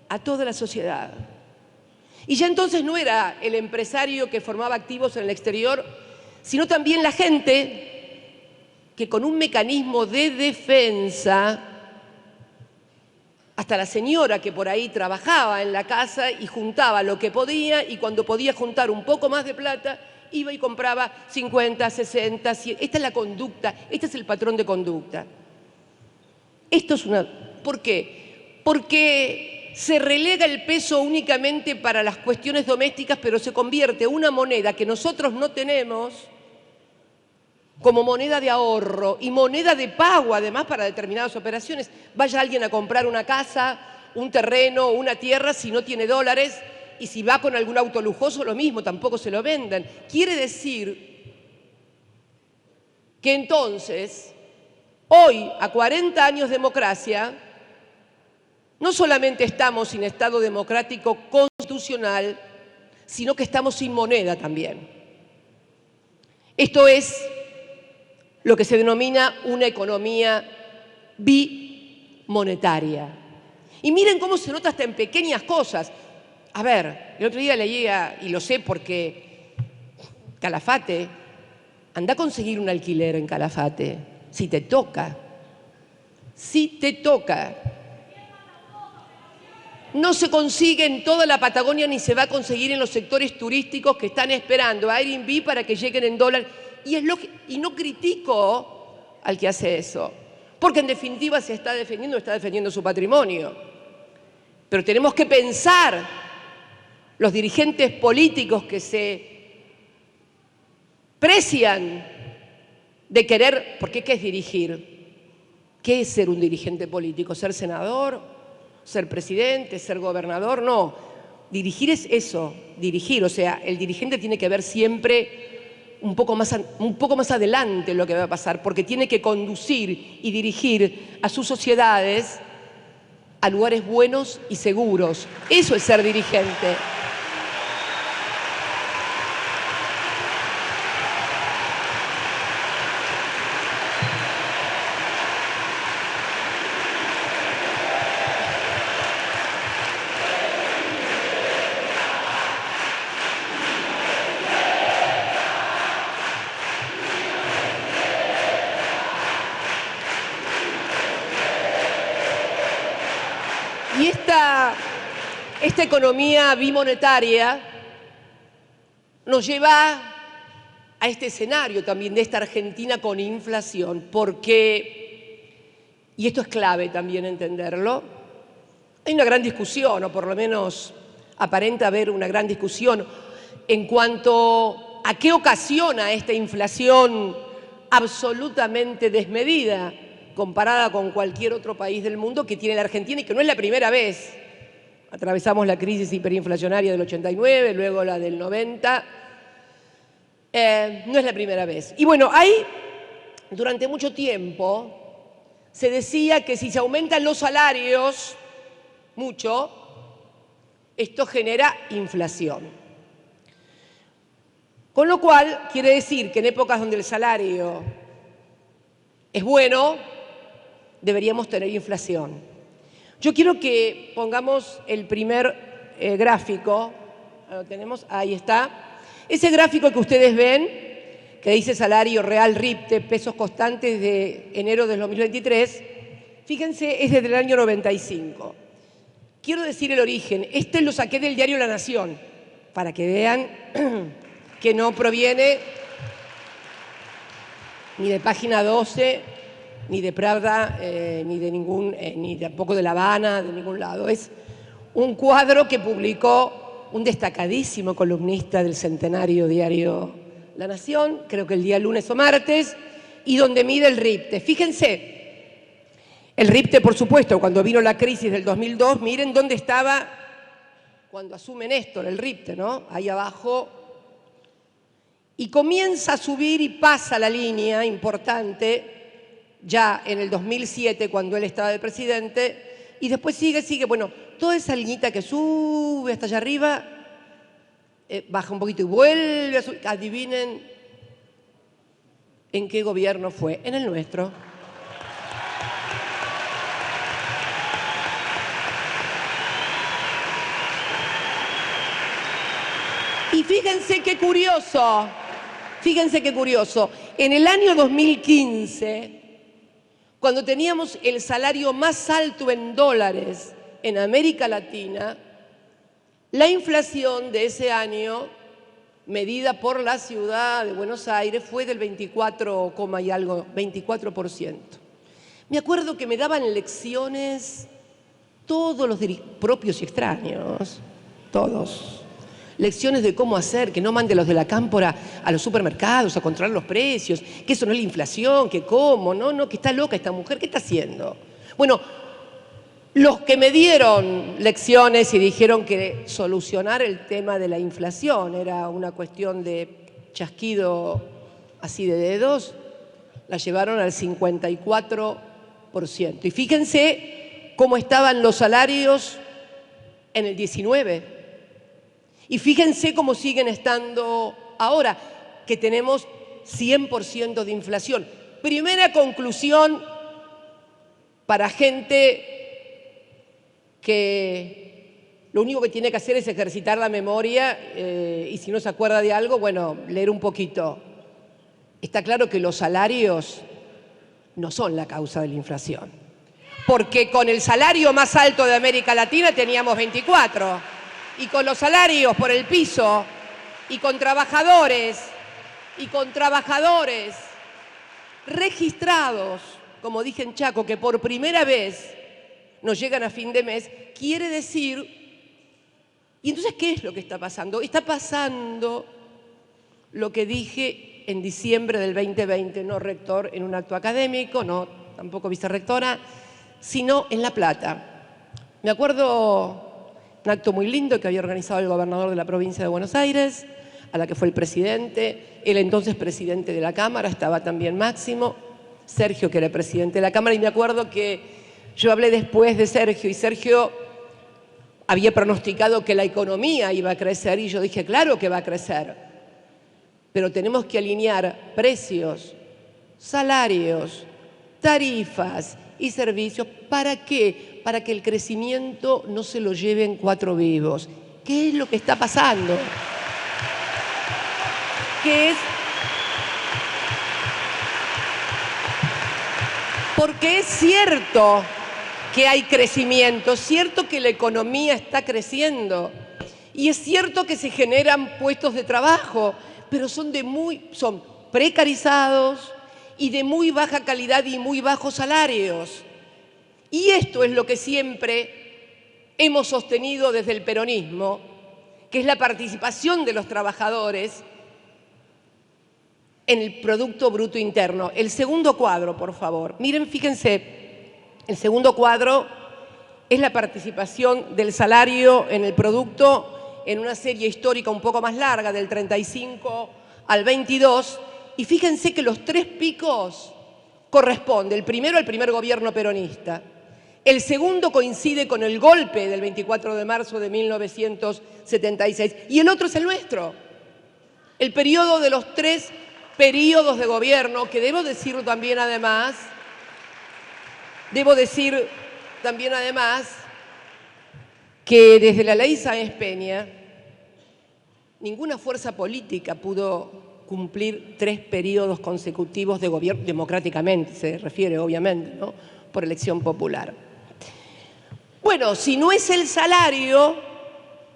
a toda la sociedad. Y ya entonces no era el empresario que formaba activos en el exterior, sino también la gente que con un mecanismo de defensa, hasta la señora que por ahí trabajaba en la casa y juntaba lo que podía, y cuando podía juntar un poco más de plata, iba y compraba 50, 60, 100. Esta es la conducta, este es el patrón de conducta. Esto es una... ¿Por qué? Porque se relega el peso únicamente para las cuestiones domésticas, pero se convierte una moneda que nosotros no tenemos como moneda de ahorro y moneda de pago, además, para determinadas operaciones. Vaya alguien a comprar una casa, un terreno, una tierra, si no tiene dólares, y si va con algún auto lujoso, lo mismo, tampoco se lo venden. Quiere decir que entonces, hoy, a 40 años de democracia, no solamente estamos sin Estado democrático constitucional, sino que estamos sin moneda también. Esto es lo que se denomina una economía bimonetaria. Y miren cómo se nota hasta en pequeñas cosas. A ver, el otro día leía, y lo sé porque Calafate, anda a conseguir un alquiler en Calafate, si te toca. Si te toca. No se consigue en toda la Patagonia ni se va a conseguir en los sectores turísticos que están esperando a Airbnb para que lleguen en dólares. Y no critico al que hace eso, porque en definitiva se está defendiendo su patrimonio. Pero tenemos que pensar, los dirigentes políticos que se precian de querer, porque ¿qué es dirigir? ¿Qué es ser un dirigente político? ¿Ser senador? ¿Ser presidente? ¿Ser gobernador? No, dirigir es eso, dirigir, o sea, el dirigente tiene que ver siempre un poco más adelante lo que va a pasar, porque tiene que conducir y dirigir a sus sociedades a lugares buenos y seguros. Eso es ser dirigente. Y esta economía bimonetaria nos lleva a este escenario también de esta Argentina con inflación, porque, y esto es clave también entenderlo, hay una gran discusión, o por lo menos aparenta haber una gran discusión en cuanto a qué ocasiona esta inflación absolutamente desmedida comparada con cualquier otro país del mundo que tiene la Argentina, y que no es la primera vez. Atravesamos la crisis hiperinflacionaria del 89, luego la del 90. No es la primera vez. Y bueno, ahí durante mucho tiempo se decía que si se aumentan los salarios mucho, esto genera inflación. Con lo cual quiere decir que en épocas donde el salario es bueno, deberíamos tener inflación. Yo quiero que pongamos el primer gráfico. ¿Lo tenemos? Ahí está. Ese gráfico que ustedes ven, que dice salario real RIPTE, pesos constantes de enero del 2023, fíjense, es desde el año 95. Quiero decir el origen. Este lo saqué del diario La Nación, para que vean que no proviene ni de Página 12, ni de Pravda, ni tampoco de La Habana, de ningún lado. Es un cuadro que publicó un destacadísimo columnista del centenario diario La Nación, creo que el día lunes o martes, y donde mide el RIPTE. Fíjense, el RIPTE, por supuesto, cuando vino la crisis del 2002, miren dónde estaba cuando asume Néstor, el RIPTE, ¿no? Ahí abajo. Y comienza a subir y pasa la línea importante ya en el 2007, cuando él estaba de presidente, y después sigue. Bueno, toda esa liñita que sube hasta allá arriba, baja un poquito y vuelve a subir. Adivinen en qué gobierno fue. En el nuestro. Y fíjense qué curioso. Fíjense qué curioso, en el año 2015, cuando teníamos el salario más alto en dólares en América Latina, la inflación de ese año, medida por la ciudad de Buenos Aires, fue del 24, y algo, 24%. Me acuerdo que me daban lecciones todos los propios y extraños, todos. Lecciones de cómo hacer, que no mande los de la cámpora a los supermercados a controlar los precios, que eso no es la inflación, que cómo, no, que está loca esta mujer, ¿qué está haciendo? Bueno, los que me dieron lecciones y dijeron que solucionar el tema de la inflación era una cuestión de chasquido así de dedos, la llevaron al 54%. Y fíjense cómo estaban los salarios en el 19%. Y fíjense cómo siguen estando ahora, que tenemos 100% de inflación. Primera conclusión para gente que lo único que tiene que hacer es ejercitar la memoria y si no se acuerda de algo, bueno, leer un poquito. Está claro que los salarios no son la causa de la inflación, porque con el salario más alto de América Latina teníamos 24%. Y con los salarios por el piso, y con trabajadores registrados, como dije en Chaco, que por primera vez nos llegan a fin de mes, quiere decir... ¿Y entonces qué es lo que está pasando? Está pasando lo que dije en diciembre del 2020, no rector en un acto académico, no tampoco vicerrectora, sino en La Plata. Me acuerdo... un acto muy lindo que había organizado el gobernador de la provincia de Buenos Aires, a la que fue el presidente, el entonces presidente de la Cámara, estaba también Máximo, Sergio, que era presidente de la Cámara, y me acuerdo que yo hablé después de Sergio, y Sergio había pronosticado que la economía iba a crecer, y yo dije, claro que va a crecer, pero tenemos que alinear precios, salarios, tarifas y servicios. ¿Para qué? Para que el crecimiento no se lo lleven 4 vivos. ¿Qué es lo que está pasando? ¿Qué es? Porque es cierto que hay crecimiento, es cierto que la economía está creciendo y es cierto que se generan puestos de trabajo, pero son precarizados y de muy baja calidad y muy bajos salarios. Y esto es lo que siempre hemos sostenido desde el peronismo, que es la participación de los trabajadores en el Producto Bruto Interno. El segundo cuadro, por favor. Miren, fíjense, el segundo cuadro es la participación del salario en el producto en una serie histórica un poco más larga, del 35 al 22, y fíjense que los 3 picos corresponden, el primero al primer gobierno peronista, el segundo coincide con el golpe del 24 de marzo de 1976 y el otro es el nuestro. El periodo de los 3 periodos de gobierno, que debo decir también además que desde la ley Sáenz Peña ninguna fuerza política pudo cumplir 3 periodos consecutivos de gobierno, democráticamente se refiere obviamente, ¿no?, por elección popular. Bueno, si no es el salario,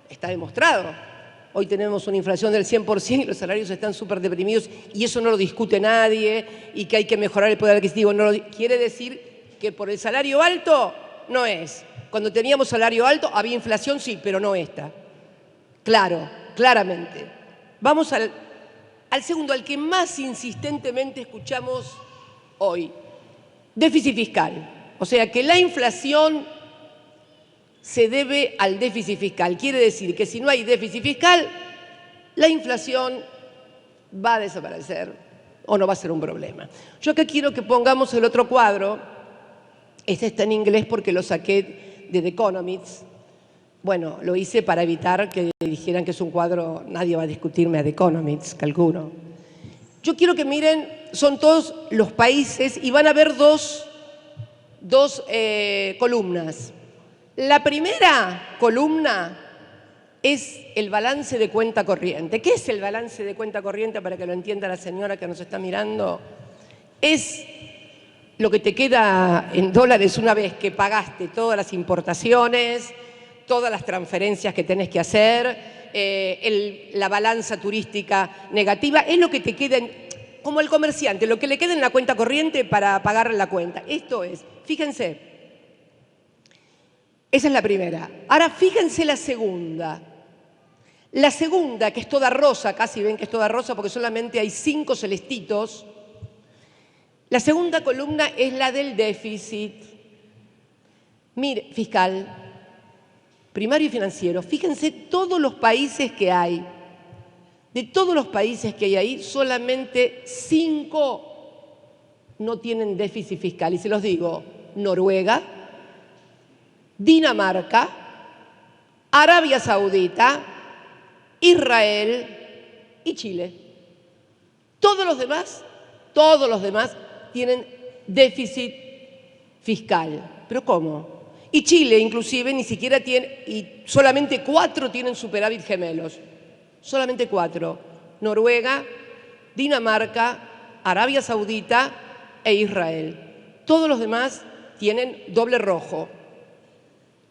está demostrado Hoy tenemos una inflación del 100% y los salarios están súper deprimidos y eso no lo discute nadie y que hay que mejorar el poder adquisitivo. Quiere decir que por el salario alto no es. Cuando teníamos salario alto había inflación, sí, pero no esta. Claro, claramente. Vamos al segundo, al que más insistentemente escuchamos hoy. Déficit fiscal. O sea, que la inflación se debe al déficit fiscal. Quiere decir que si no hay déficit fiscal, la inflación va a desaparecer o no va a ser un problema. Yo acá quiero que pongamos el otro cuadro. Este está en inglés porque lo saqué de The Economist. Bueno, lo hice para evitar que dijeran que es un cuadro, nadie va a discutirme a The Economist, calculo. Yo quiero que miren, son todos los países y van a ver dos columnas. La primera columna es el balance de cuenta corriente. ¿Qué es el balance de cuenta corriente para que lo entienda la señora que nos está mirando? Es lo que te queda en dólares una vez que pagaste todas las importaciones, todas las transferencias que tenés que hacer, la balanza turística negativa, es lo que te queda, como el comerciante, lo que le queda en la cuenta corriente para pagar la cuenta. Esto es, fíjense. Esa es la primera. Ahora fíjense la segunda. La segunda, que es toda rosa, casi ven que es toda rosa porque solamente hay 5 celestitos. La segunda columna es la del déficit. Mire, fiscal, primario y financiero. Fíjense todos los países que hay. De todos los países que hay ahí, solamente 5 no tienen déficit fiscal. Y se los digo, Noruega, Dinamarca, Arabia Saudita, Israel y Chile. Todos los demás tienen déficit fiscal. ¿Pero cómo? Y Chile inclusive ni siquiera tiene, y solamente 4 tienen superávit gemelos. Solamente 4. Noruega, Dinamarca, Arabia Saudita e Israel. Todos los demás tienen doble rojo,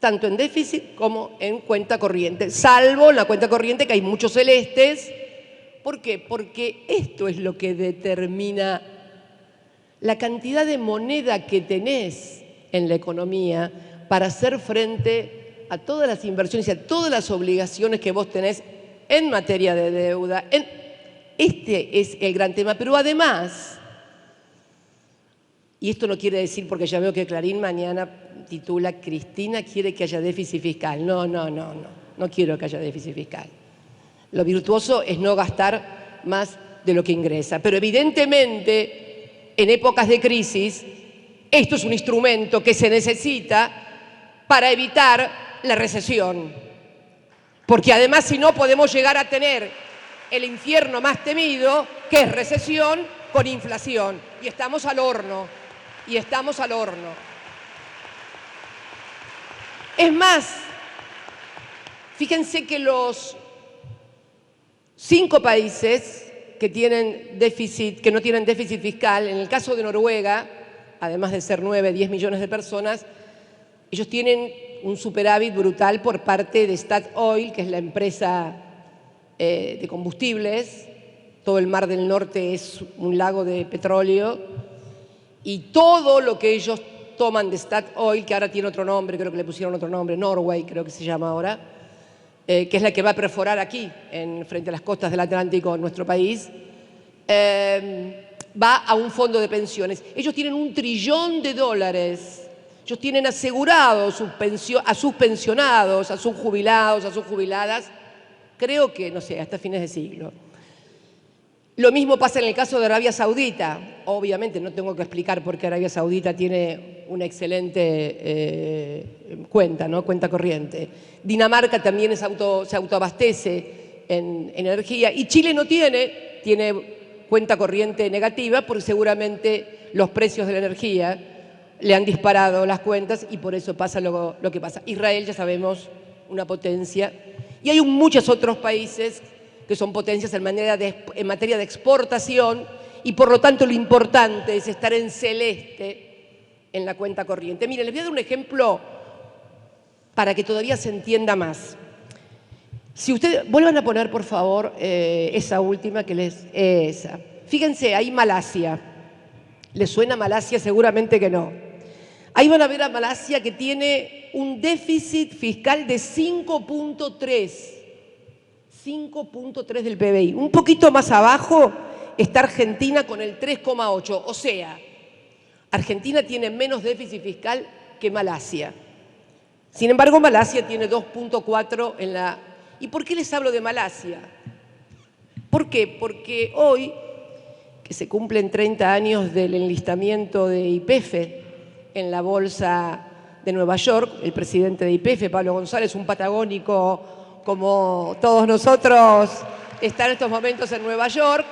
tanto en déficit como en cuenta corriente, salvo en la cuenta corriente que hay muchos celestes. ¿Por qué? Porque esto es lo que determina la cantidad de moneda que tenés en la economía para hacer frente a todas las inversiones y a todas las obligaciones que vos tenés en materia de deuda. Este es el gran tema, pero además, y esto no quiere decir, porque ya veo que Clarín mañana titula Cristina quiere que haya déficit fiscal. No quiero que haya déficit fiscal. Lo virtuoso es no gastar más de lo que ingresa. Pero evidentemente, en épocas de crisis, esto es un instrumento que se necesita para evitar la recesión. Porque además, si no, podemos llegar a tener el infierno más temido, que es recesión con inflación. Y estamos al horno. Es más, fíjense que los 5 países que no tienen déficit fiscal, en el caso de Noruega, además de ser 9, 10 millones de personas, ellos tienen un superávit brutal por parte de Statoil, que es la empresa de combustibles. Todo el Mar del Norte es un lago de petróleo y todo lo que ellos toman de Statoil, que ahora tiene otro nombre, creo que le pusieron otro nombre, Norway creo que se llama ahora, que es la que va a perforar aquí, frente a las costas del Atlántico en nuestro país, va a un fondo de pensiones. Ellos tienen $1 trillón. Ellos tienen asegurados a sus pensionados, a sus jubilados, a sus jubiladas, creo que, no sé, hasta fines de siglo. Lo mismo pasa en el caso de Arabia Saudita. Obviamente no tengo que explicar por qué Arabia Saudita tiene una excelente cuenta corriente. Dinamarca también se autoabastece en energía y Chile no tiene cuenta corriente negativa porque seguramente los precios de la energía le han disparado las cuentas y por eso pasa lo que pasa. Israel, ya sabemos, una potencia. Y hay muchos otros países que son potencias en materia de exportación y por lo tanto lo importante es estar en celeste en la cuenta corriente. Miren, les voy a dar un ejemplo para que todavía se entienda más. Si ustedes vuelvan a poner, por favor, esa última que les... Esa. Fíjense, ahí Malasia. ¿Les suena Malasia? Seguramente que no. Ahí van a ver a Malasia que tiene un déficit fiscal de 5.3. 5.3 del PBI. Un poquito más abajo está Argentina con el 3,8. O sea, Argentina tiene menos déficit fiscal que Malasia. Sin embargo, Malasia tiene 2.4 en la... ¿Y por qué les hablo de Malasia? ¿Por qué? Porque hoy, que se cumplen 30 años del enlistamiento de YPF en la Bolsa de Nueva York, el presidente de YPF, Pablo González, un patagónico como todos nosotros, está en estos momentos en Nueva York.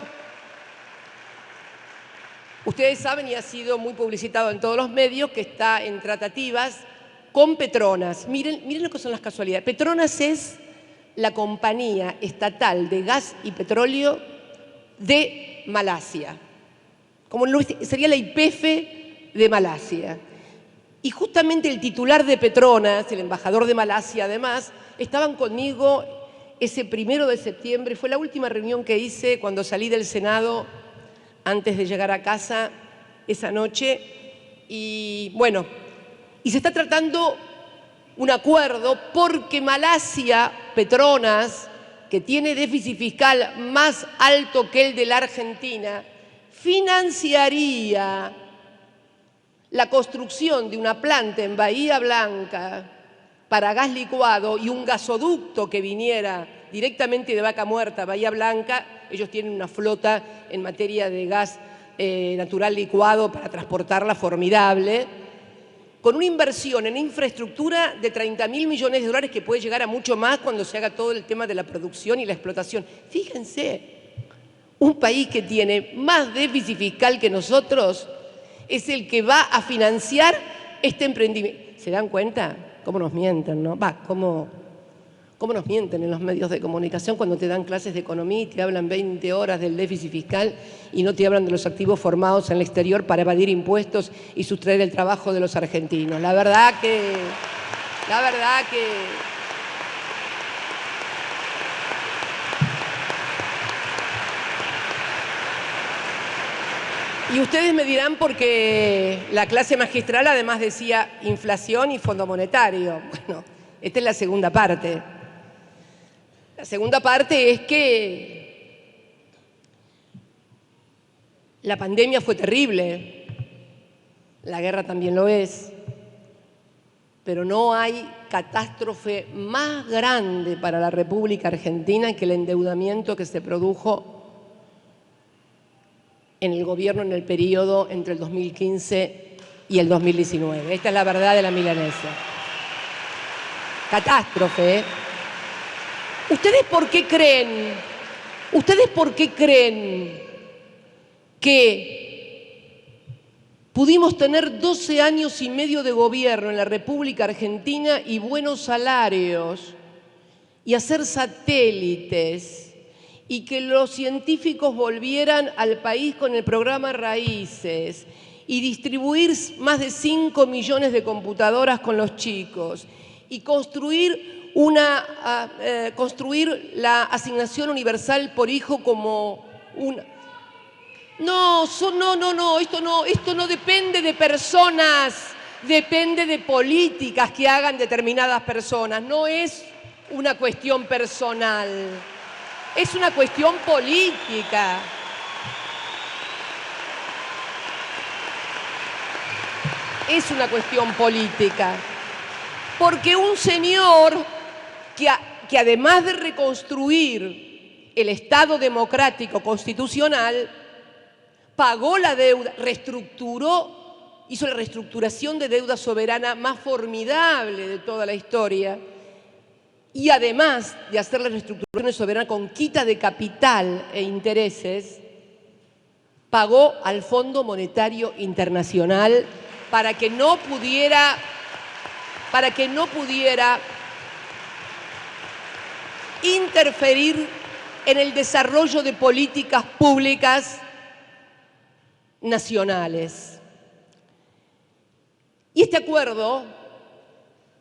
Ustedes saben, y ha sido muy publicitado en todos los medios, que está en tratativas con Petronas. Miren lo que son las casualidades. Petronas es la compañía estatal de gas y petróleo de Malasia. Como sería la YPF de Malasia. Y justamente el titular de Petronas, el embajador de Malasia además, estaban conmigo ese 1 de septiembre. Fue la última reunión que hice cuando salí del Senado antes de llegar a casa esa noche. Y bueno, y se está tratando un acuerdo porque Malasia, Petronas, que tiene déficit fiscal más alto que el de la Argentina, financiaría la construcción de una planta en Bahía Blanca para gas licuado y un gasoducto que viniera directamente de Vaca Muerta a Bahía Blanca. Ellos tienen una flota en materia de gas natural licuado para transportarla formidable, con una inversión en infraestructura de 30.000 millones de dólares que puede llegar a mucho más cuando se haga todo el tema de la producción y la explotación. Fíjense, un país que tiene más déficit fiscal que nosotros es el que va a financiar este emprendimiento. ¿Se dan cuenta? ¿Cómo nos mienten, no? ¿Cómo nos mienten en los medios de comunicación cuando te dan clases de economía y te hablan 20 horas del déficit fiscal y no te hablan de los activos formados en el exterior para evadir impuestos y sustraer el trabajo de los argentinos? La verdad que... Y ustedes me dirán porque la clase magistral además decía inflación y Fondo Monetario. Bueno, esta es la segunda parte. La segunda parte es que la pandemia fue terrible, la guerra también lo es, pero no hay catástrofe más grande para la República Argentina que el endeudamiento que se produjo en el gobierno en el periodo entre el 2015 y el 2019. Esta es la verdad de la milanesa. Catástrofe, ¿eh? ¿Ustedes por qué creen que pudimos tener 12 años y medio de gobierno en la República Argentina y buenos salarios y hacer satélites y que los científicos volvieran al país con el programa Raíces y distribuir más de 5 millones de computadoras con los chicos y construir la asignación universal por hijo como una... No, esto no depende de personas, depende de políticas que hagan determinadas personas. No es una cuestión personal, es una cuestión política. Es una cuestión política. Porque un señor que además de reconstruir el Estado democrático constitucional, pagó la deuda, hizo la reestructuración de deuda soberana más formidable de toda la historia, y además de hacer la reestructuración soberana con quita de capital e intereses, pagó al Fondo Monetario Internacional para que no pudiera interferir en el desarrollo de políticas públicas nacionales. Y este acuerdo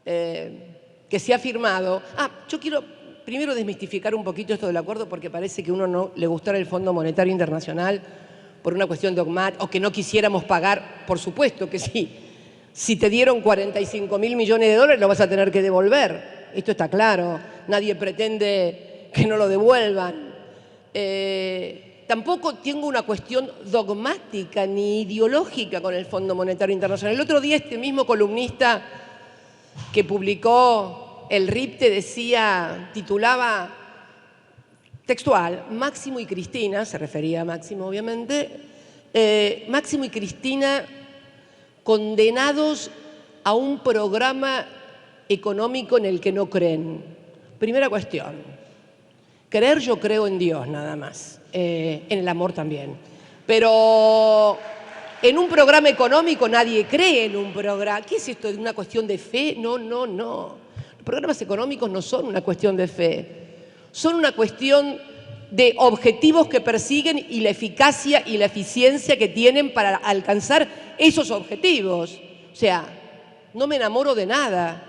que se ha firmado... yo quiero primero desmistificar un poquito esto del acuerdo, porque parece que a uno no le gustara el Fondo Monetario Internacional por una cuestión dogmática, o que no quisiéramos pagar. Por supuesto que sí. Si te dieron 45.000 millones de dólares, lo vas a tener que devolver. Esto está claro. Nadie pretende que no lo devuelvan. Tampoco tengo una cuestión dogmática ni ideológica con el Fondo Monetario Internacional. El otro día este mismo columnista que publicó el RIPTE decía, titulaba textual, Máximo y Cristina, se refería a Máximo obviamente, Máximo y Cristina condenados a un programa económico en el que no creen. Primera cuestión, creer yo creo en Dios nada más, en el amor también, pero en un programa económico nadie cree en un programa. ¿Qué es esto? ¿Es una cuestión de fe? No, no, no. Los programas económicos no son una cuestión de fe, son una cuestión de objetivos que persiguen y la eficacia y la eficiencia que tienen para alcanzar esos objetivos. O sea, no me enamoro de nada,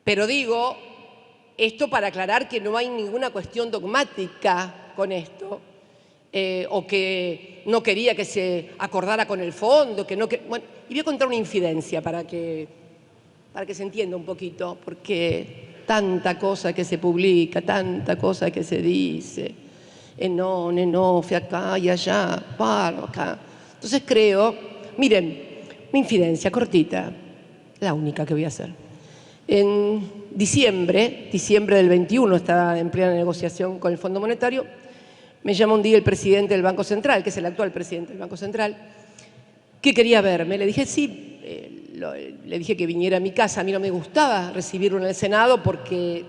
pero digo esto para aclarar que no hay ninguna cuestión dogmática con esto, o que no quería que se acordara con el fondo, bueno, y voy a contar una infidencia para que se entienda un poquito, porque tanta cosa que se publica, tanta cosa que se dice, en off, acá y allá, para acá. Entonces creo, miren, una infidencia cortita, la única que voy a hacer. En diciembre del 21, estaba en plena negociación con el Fondo Monetario, me llama un día el presidente del Banco Central, que es el actual presidente del Banco Central, que quería verme. Le dije sí. Le dije que viniera a mi casa. A mí no me gustaba recibirlo en el Senado porque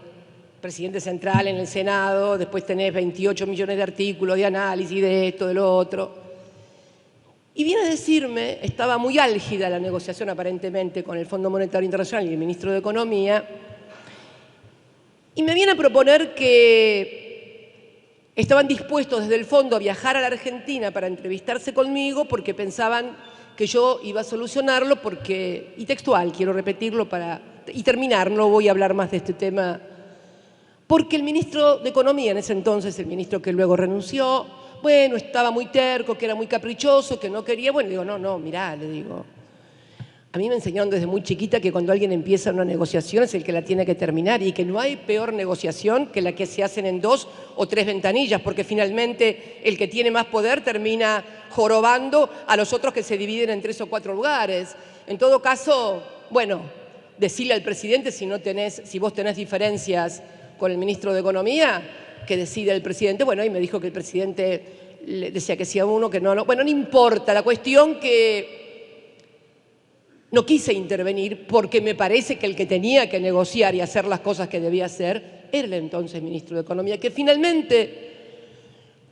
presidente central en el Senado, después tenés 28 millones de artículos de análisis de esto, de lo otro. Y viene a decirme, estaba muy álgida la negociación aparentemente con el Fondo Monetario Internacional y el ministro de Economía, y me viene a proponer que estaban dispuestos desde el fondo a viajar a la Argentina para entrevistarse conmigo porque pensaban que yo iba a solucionarlo porque, y textual, quiero repetirlo y terminar, no voy a hablar más de este tema, porque el ministro de Economía en ese entonces, el ministro que luego renunció, bueno, estaba muy terco, que era muy caprichoso, que no quería, bueno, le digo, no, mirá, le digo, a mí me enseñaron desde muy chiquita que cuando alguien empieza una negociación es el que la tiene que terminar y que no hay peor negociación que la que se hacen en 2 o 3 ventanillas, porque finalmente el que tiene más poder termina jorobando a los otros que se dividen en 3 o 4 lugares. En todo caso, bueno, decirle al presidente si vos tenés diferencias con el ministro de Economía, que decide el presidente. Bueno, y me dijo que el presidente le decía que sí a uno, que no. Bueno, no importa, la cuestión que no quise intervenir porque me parece que el que tenía que negociar y hacer las cosas que debía hacer era el entonces ministro de Economía, que finalmente,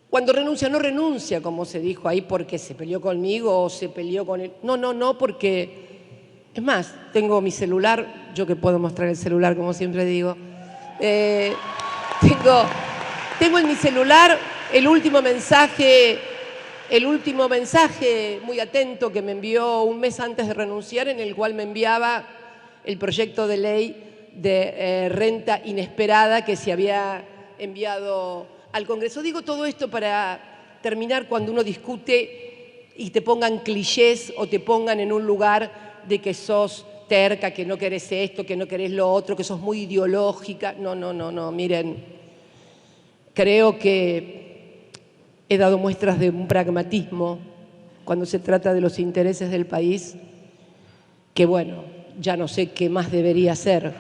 cuando renuncia, no renuncia, como se dijo ahí, porque se peleó conmigo o se peleó con él. No, porque, es más, tengo mi celular, yo que puedo mostrar el celular, como siempre digo, tengo en mi celular el último mensaje muy atento que me envió un mes antes de renunciar, en el cual me enviaba el proyecto de ley de renta inesperada que se había enviado al Congreso. Digo todo esto para terminar cuando uno discute y te pongan clichés o te pongan en un lugar de que sos terca, que no querés esto, que no querés lo otro, que sos muy ideológica. No, miren, creo que he dado muestras de un pragmatismo cuando se trata de los intereses del país, que bueno, ya no sé qué más debería hacer.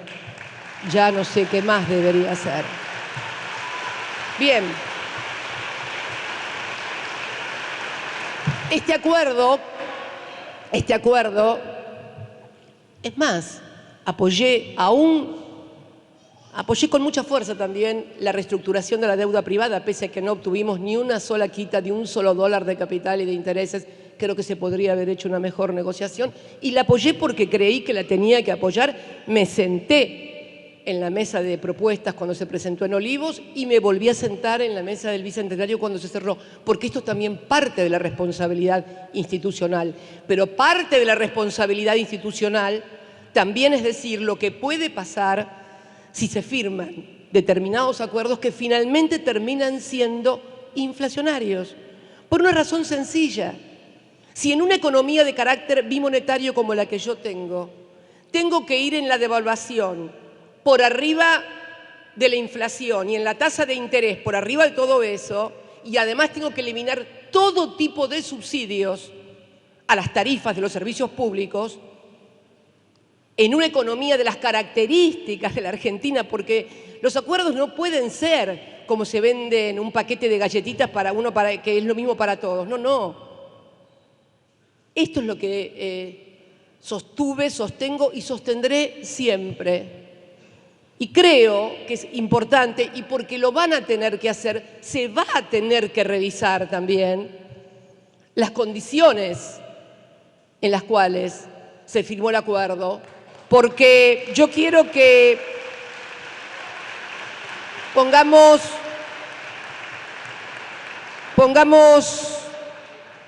Bien. Este acuerdo, es más, apoyé con mucha fuerza también la reestructuración de la deuda privada, pese a que no obtuvimos ni una sola quita de un solo dólar de capital y de intereses. Creo que se podría haber hecho una mejor negociación y la apoyé porque creí que la tenía que apoyar. Me senté en la mesa de propuestas cuando se presentó en Olivos y me volví a sentar en la mesa del Bicentenario cuando se cerró, porque esto también parte de la responsabilidad institucional. Pero parte de la responsabilidad institucional también es decir lo que puede pasar si se firman determinados acuerdos que finalmente terminan siendo inflacionarios. Por una razón sencilla. Si en una economía de carácter bimonetario como la que yo tengo que ir en la devaluación por arriba de la inflación y en la tasa de interés por arriba de todo eso, y además tengo que eliminar todo tipo de subsidios a las tarifas de los servicios públicos, en una economía de las características de la Argentina, porque los acuerdos no pueden ser como se vende en un paquete de galletitas que es lo mismo para todos. No, no. Esto es lo que sostuve, sostengo y sostendré siempre. Y creo que es importante, y porque lo van a tener que hacer, se va a tener que revisar también las condiciones en las cuales se firmó el acuerdo, porque yo quiero que pongamos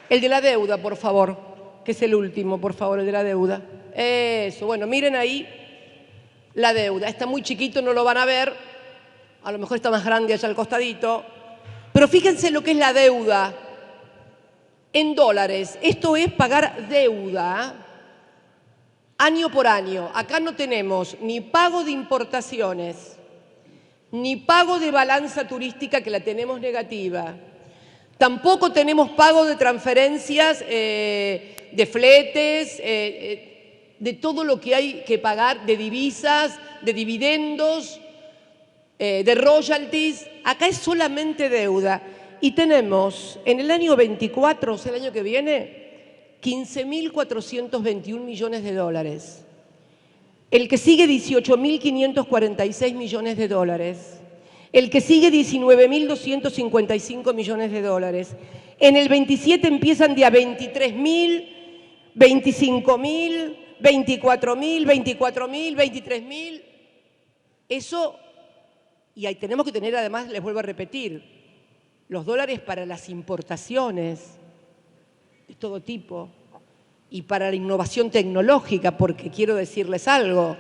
el de la deuda, por favor, que es el último, por favor, el de la deuda. Eso, bueno, miren ahí la deuda. Está muy chiquito, no lo van a ver, a lo mejor está más grande allá al costadito, pero fíjense lo que es la deuda en dólares. Esto es pagar deuda año por año. Acá no tenemos ni pago de importaciones, ni pago de balanza turística, que la tenemos negativa. Tampoco tenemos pago de transferencias, de fletes, de todo lo que hay que pagar, de divisas, de dividendos, de royalties. Acá es solamente deuda. Y tenemos en el año 24, o sea, el año que viene, 15.421 millones de dólares. El que sigue, 18.546 millones de dólares. El que sigue, 19.255 millones de dólares. En el 27 empiezan de a 23.000, 25.000, 24.000, 24.000, 23.000. Eso, y ahí tenemos que tener además, les vuelvo a repetir, los dólares para las importaciones de todo tipo y para la innovación tecnológica, porque quiero decirles algo.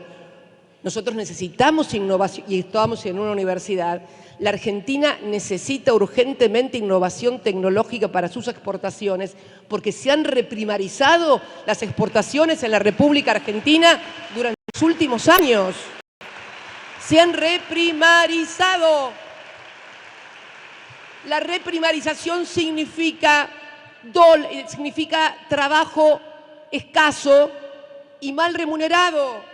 Nosotros necesitamos innovación, y estamos en una universidad. La Argentina necesita urgentemente innovación tecnológica para sus exportaciones, porque se han reprimarizado las exportaciones en la República Argentina durante los últimos años. Se han reprimarizado. La reprimarización significa trabajo escaso y mal remunerado.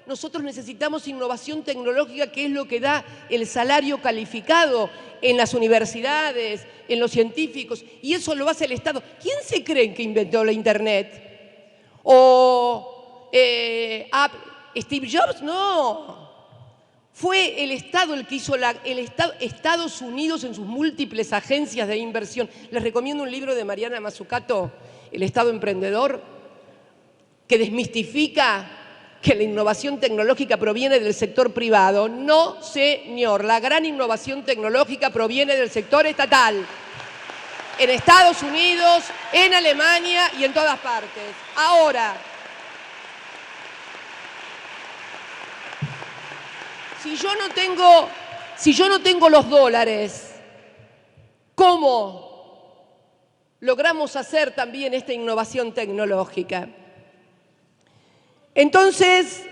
Nosotros necesitamos innovación tecnológica, que es lo que da el salario calificado en las universidades, en los científicos, y eso lo hace el Estado. ¿Quién se creen que inventó la Internet? ¿O Steve Jobs? No. Fue el Estado el que hizo Estados Unidos en sus múltiples agencias de inversión. Les recomiendo un libro de Mariana Mazzucato, El Estado Emprendedor, que desmistifica que la innovación tecnológica proviene del sector privado. No, señor, la gran innovación tecnológica proviene del sector estatal. En Estados Unidos, en Alemania y en todas partes. Ahora, si yo no tengo los dólares, ¿cómo logramos hacer también esta innovación tecnológica? Entonces,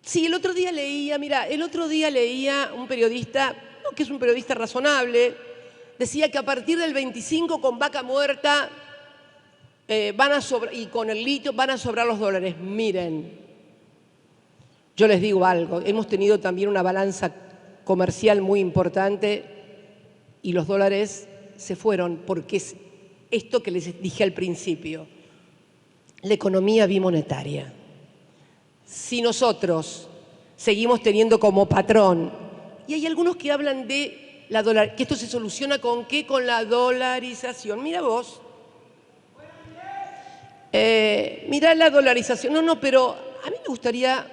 sí, el otro día leía un periodista, no, que es un periodista razonable, decía que a partir del 25 con Vaca Muerta y con el litio van a sobrar los dólares. Miren, yo les digo algo, hemos tenido también una balanza comercial muy importante y los dólares se fueron porque es esto que les dije al principio. La economía bimonetaria. Si nosotros seguimos teniendo como patrón, y hay algunos que hablan de que esto se soluciona ¿con qué? Con la dolarización. Mira vos. Mirá la dolarización. No, pero a mí me gustaría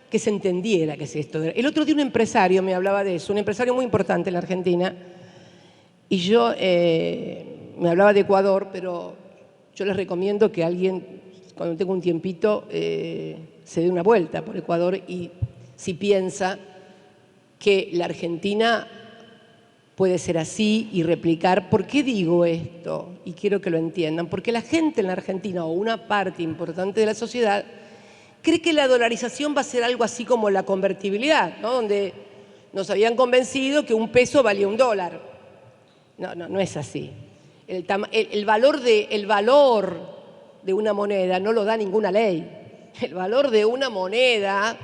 que se entendiera qué es esto. El otro día un empresario me hablaba de eso, un empresario muy importante en la Argentina, y yo me hablaba de Ecuador, pero yo les recomiendo que alguien, cuando tenga un tiempito, se dé una vuelta por Ecuador y si piensa que la Argentina puede ser así y replicar. ¿Por qué digo esto? Y quiero que lo entiendan. Porque la gente en la Argentina, o una parte importante de la sociedad, cree que la dolarización va a ser algo así como la convertibilidad, ¿no? Donde nos habían convencido que un peso valía un dólar. No es así. El valor de una moneda no lo da ninguna ley. El valor de una moneda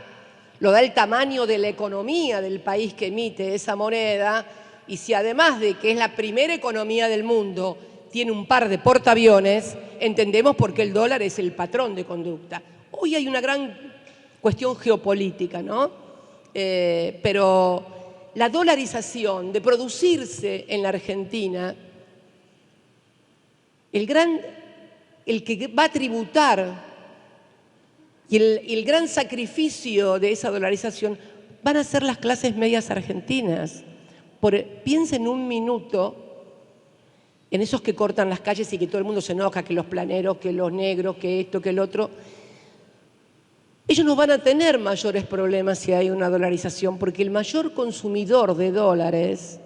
lo da el tamaño de la economía del país que emite esa moneda, y si además de que es la primera economía del mundo tiene un par de portaaviones, entendemos por qué el dólar es el patrón de conducta. Hoy hay una gran cuestión geopolítica, ¿no? Pero la dolarización de producirse en la Argentina, el que va a tributar y el gran sacrificio de esa dolarización van a ser las clases medias argentinas. Piensen un minuto en esos que cortan las calles y que todo el mundo se enoja, que los planeros, que los negros, que esto, que el otro. Ellos no van a tener mayores problemas si hay una dolarización, porque el mayor consumidor de dólares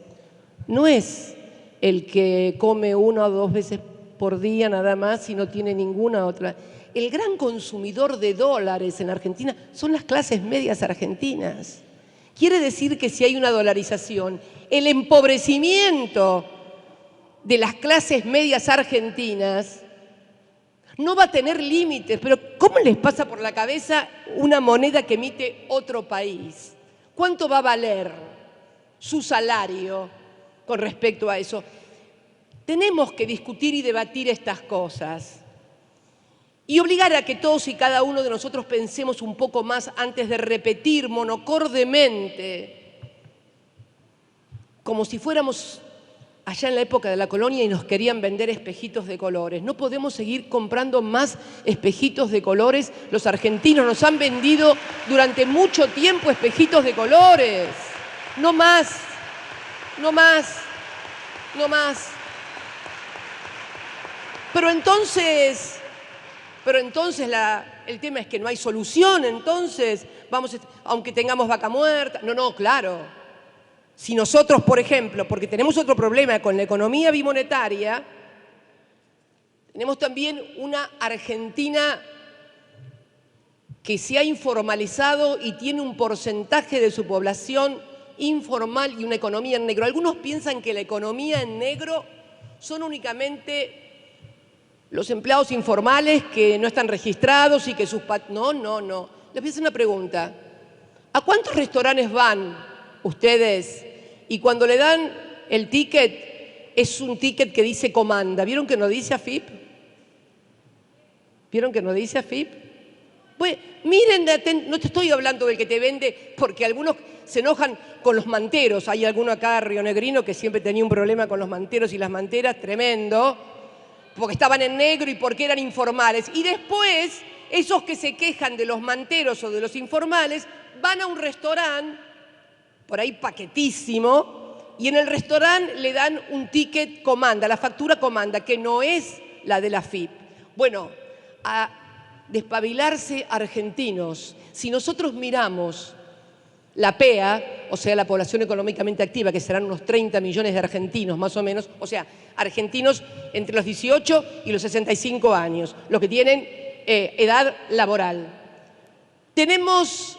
no es el que come 1 o 2 veces por día nada más y no tiene ninguna otra. El gran consumidor de dólares en Argentina son las clases medias argentinas. Quiere decir que si hay una dolarización, el empobrecimiento de las clases medias argentinas no va a tener límites. Pero ¿cómo les pasa por la cabeza una moneda que emite otro país? ¿Cuánto va a valer su salario con respecto a eso? Tenemos que discutir y debatir estas cosas y obligar a que todos y cada uno de nosotros pensemos un poco más antes de repetir monocordemente, como si fuéramos allá en la época de la colonia y nos querían vender espejitos de colores. No podemos seguir comprando más espejitos de colores. Los argentinos nos han vendido durante mucho tiempo espejitos de colores. No más, no más, no más. Pero entonces el tema es que no hay solución, entonces aunque tengamos vaca muerta. No, claro. Si nosotros, por ejemplo, porque tenemos otro problema con la economía bimonetaria, tenemos también una Argentina que se ha informalizado y tiene un porcentaje de su población informal y una economía en negro. Algunos piensan que la economía en negro son únicamente los empleados informales que no están registrados y que sus... No. Les voy a hacer una pregunta. ¿A cuántos restaurantes van ustedes y cuando le dan el ticket es un ticket que dice comanda? ¿Vieron que no dice AFIP? ¿Vieron que no dice AFIP? Pues miren, no te estoy hablando del que te vende, porque algunos se enojan con los manteros. Hay alguno acá rionegrino que siempre tenía un problema con los manteros y las manteras, tremendo, porque estaban en negro y porque eran informales. Y después, esos que se quejan de los manteros o de los informales, van a un restaurante, por ahí paquetísimo, y en el restaurante le dan un ticket comanda, la factura comanda, que no es la de la AFIP. Bueno, a despabilarse argentinos. Si nosotros miramos la PEA, o sea, la población económicamente activa, que serán unos 30 millones de argentinos más o menos, o sea, argentinos entre los 18 y los 65 años, los que tienen edad laboral. Tenemos